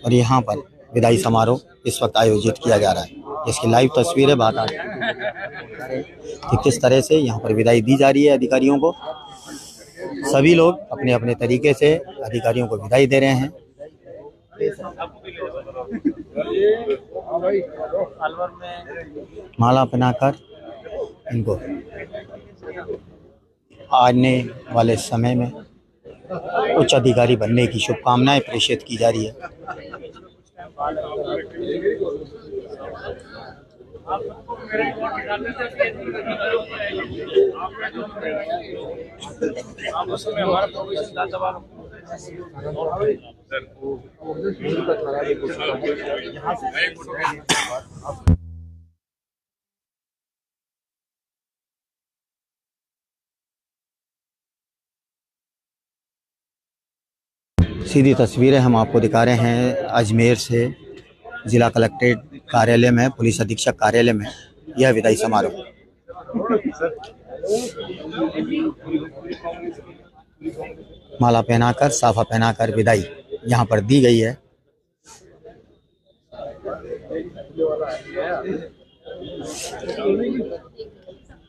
और यहाँ पर विदाई समारोह इस वक्त आयोजित किया जा रहा है, जिसकी लाइव तस्वीरें बात आ रही है कि किस तरह से यहाँ पर विदाई दी जा रही है अधिकारियों को। सभी लोग अपने अपने तरीके से अधिकारियों को विदाई दे रहे हैं। माला पहनाकर इनको आने वाले समय में उच्च अधिकारी बनने की शुभकामनाएं प्रेषित की जा रही है। सीधी तस्वीरें हम आपको दिखा रहे हैं अजमेर से, जिला कलेक्ट्रेट कार्यालय में, पुलिस अधीक्षक कार्यालय में यह विदाई समारोह माला पहनाकर, साफा पहनाकर विदाई यहाँ पर दी गई है।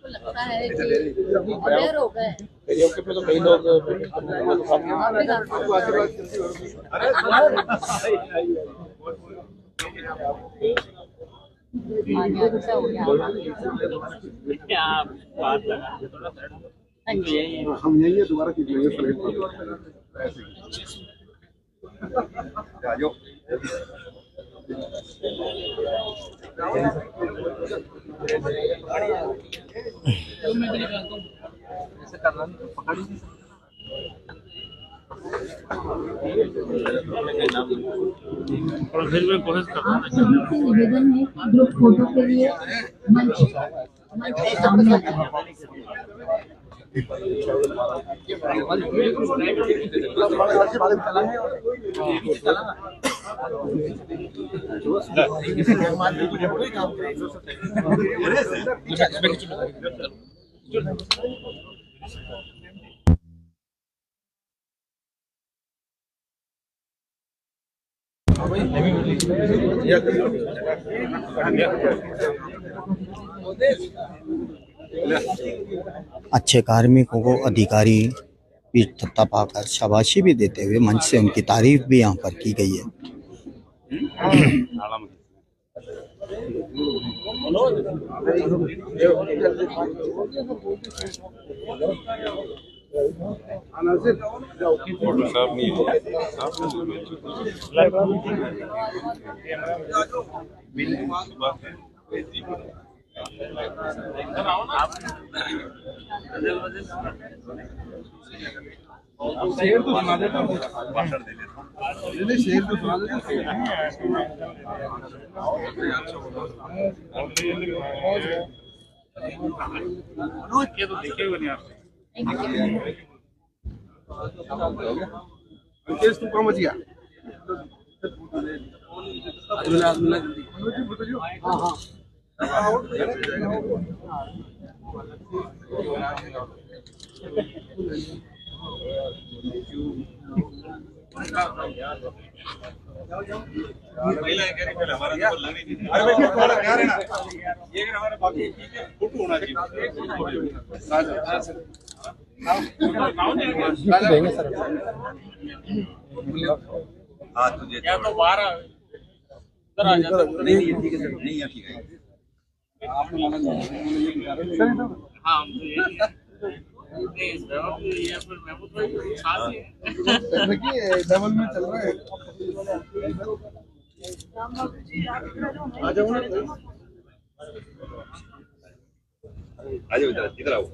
लगता है कि अवेयर हो गए। हम यही है दोबारा कीजिए। आप सभी से निवेदन है कि ग्रुप फोटो के लिए मंच के सामने आए। अच्छे कार्मिकों को अधिकारी पीठ थप्पा पाकर शाबाशी भी देते हुए मंच से उनकी तारीफ भी यहाँ पर की गई है। शेर तो सुना देता हूँ, भाषण दे देता हूँ। शेर तो सुना देता केस तू कहाँ बच गया? या तो 12 उधर आ जाता नहीं ठीक है सर, नहीं है ठीक है। हाँ हम तो ये देखिए डबल में चल रहा है। आ जाओ ना, आ जाओ इधर आओ।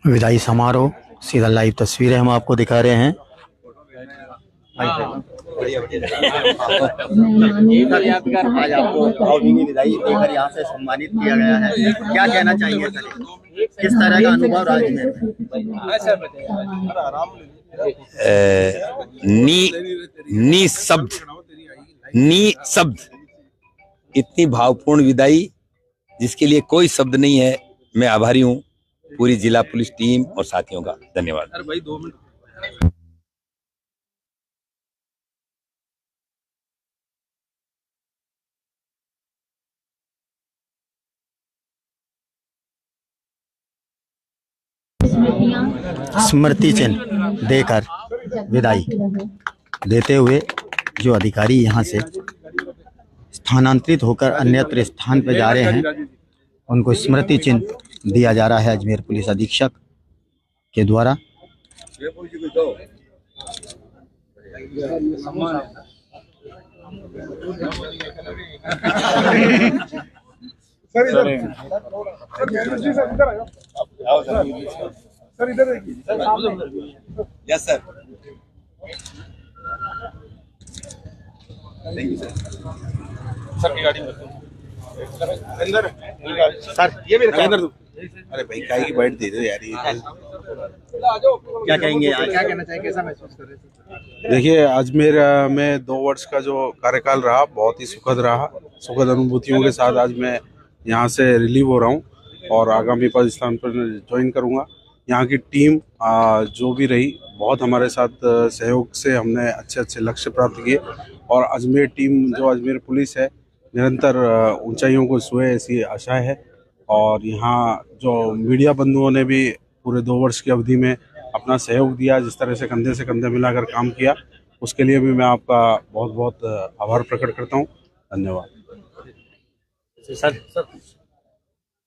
विदाई समारोह सीधा लाइव तस्वीरें हम आपको दिखा रहे हैं। आज आपको विदाई देकर यहाँ से सम्मानित किया गया है, क्या कहना चाहिए सर, किस तरह का अनुभव राज्य में? शब्द इतनी भावपूर्ण विदाई जिसके लिए कोई शब्द नहीं है। मैं आभारी हूँ पूरी जिला पुलिस टीम और साथियों का। धन्यवाद। अरे भाई 2 मिनट। स्मृति चिन्ह देकर विदाई देते हुए जो अधिकारी यहाँ से स्थानांतरित होकर अन्यत्र स्थान पर जा रहे हैं, उनको स्मृति चिन्ह दिया जा रहा है अजमेर पुलिस अधीक्षक के द्वारा। सर इधर yes sir. Thank you sir की गाड़ी में अंदर सर ये भी अंदर तू अरे भाई काय की बाइट दे दो यार ये क्या कहेंगे आज? क्या कहना चाहिए, कैसा महसूस कर रहे थे? देखिए अजमेर में 2 वर्ष का जो कार्यकाल रहा बहुत ही सुखद रहा। सुखद अनुभूतियों के साथ आज मैं यहाँ से रिलीव हो रहा हूँ और आगामी पद स्थान पर ज्वाइन करूँगा। यहाँ की टीम जो भी रही बहुत हमारे साथ सहयोग से हमने अच्छे अच्छे लक्ष्य प्राप्त किए और अजमेर टीम जो अजमेर पुलिस है निरंतर ऊंचाइयों को छुए ऐसी आशा है। और यहाँ जो मीडिया बंधुओं ने भी पूरे 2 वर्ष की अवधि में अपना सहयोग दिया, जिस तरह से कंधे मिलाकर काम किया, उसके लिए भी मैं आपका बहुत बहुत आभार प्रकट करता हूँ। धन्यवाद। सर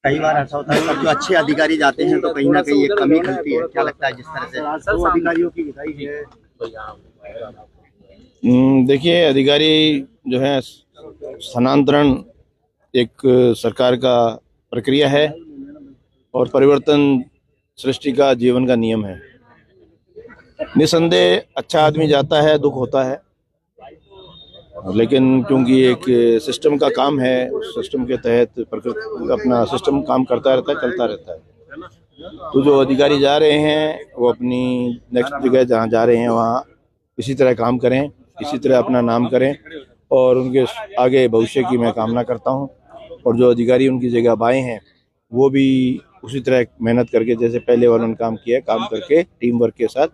कई बार ऐसा होता है सर, जो अच्छे अधिकारी जाते हैं तो कहीं ना कहीं एक कमी खलती है, क्या लगता है जिस तरह से 2 अधिकारियों की विदाई है? देखिए अधिकारी जो है स्थानांतरण एक सरकार का प्रक्रिया है और परिवर्तन सृष्टि का जीवन का नियम है। निसंदेह अच्छा आदमी जाता है, दुख होता है, लेकिन क्योंकि एक सिस्टम का काम है, उस सिस्टम के तहत प्रकृति अपना सिस्टम काम करता रहता है, चलता रहता है। तो जो अधिकारी जा रहे हैं वो अपनी नेक्स्ट जगह जहाँ जा रहे हैं वहाँ इसी तरह काम करें, इसी तरह अपना नाम करें और उनके आगे भविष्य की मैं कामना करता हूँ। और जो अधिकारी उनकी जगह आए हैं वो भी उसी तरह मेहनत करके जैसे पहले उन्होंने काम किया, काम करके टीम वर्क के साथ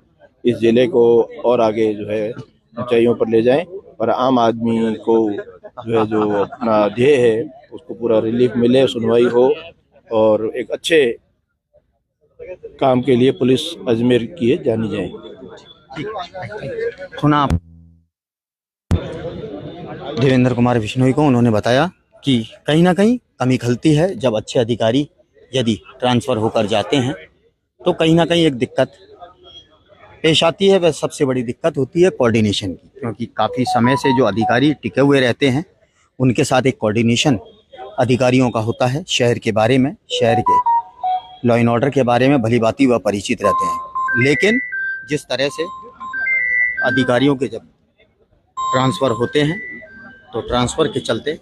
इस जिले को और आगे जो है ऊंचाइयों पर ले जाएं और आम आदमी को जो है जो अपना ध्येय है उसको पूरा रिलीफ मिले, सुनवाई हो और एक अच्छे काम के लिए पुलिस अजमेर की जानी जाए। सुना आप देवेंद्र कुमार बिश्नोई को, उन्होंने बताया कि कहीं ना कहीं कमी खलती है जब अच्छे अधिकारी यदि ट्रांसफ़र होकर जाते हैं तो कहीं ना कहीं एक दिक्कत पेश आती है। वह सबसे बड़ी दिक्कत होती है कोऑर्डिनेशन की, क्योंकि काफ़ी समय से जो अधिकारी टिके हुए रहते हैं उनके साथ एक कोऑर्डिनेशन अधिकारियों का होता है। शहर के बारे में, शहर के लॉ एंड ऑर्डर के बारे में भली भांति वह परिचित रहते हैं, लेकिन जिस तरह से अधिकारियों के जब ट्रांसफ़र होते हैं तो ट्रांसफ़र के चलते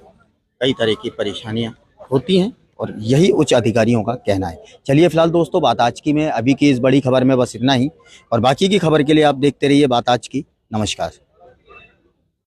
कई तरह की परेशानियां होती हैं और यही उच्च अधिकारियों का कहना है। चलिए फिलहाल दोस्तों बात आज की में अभी की इस बड़ी खबर में बस इतना ही और बाकी की खबर के लिए आप देखते रहिए बात आज की। नमस्कार।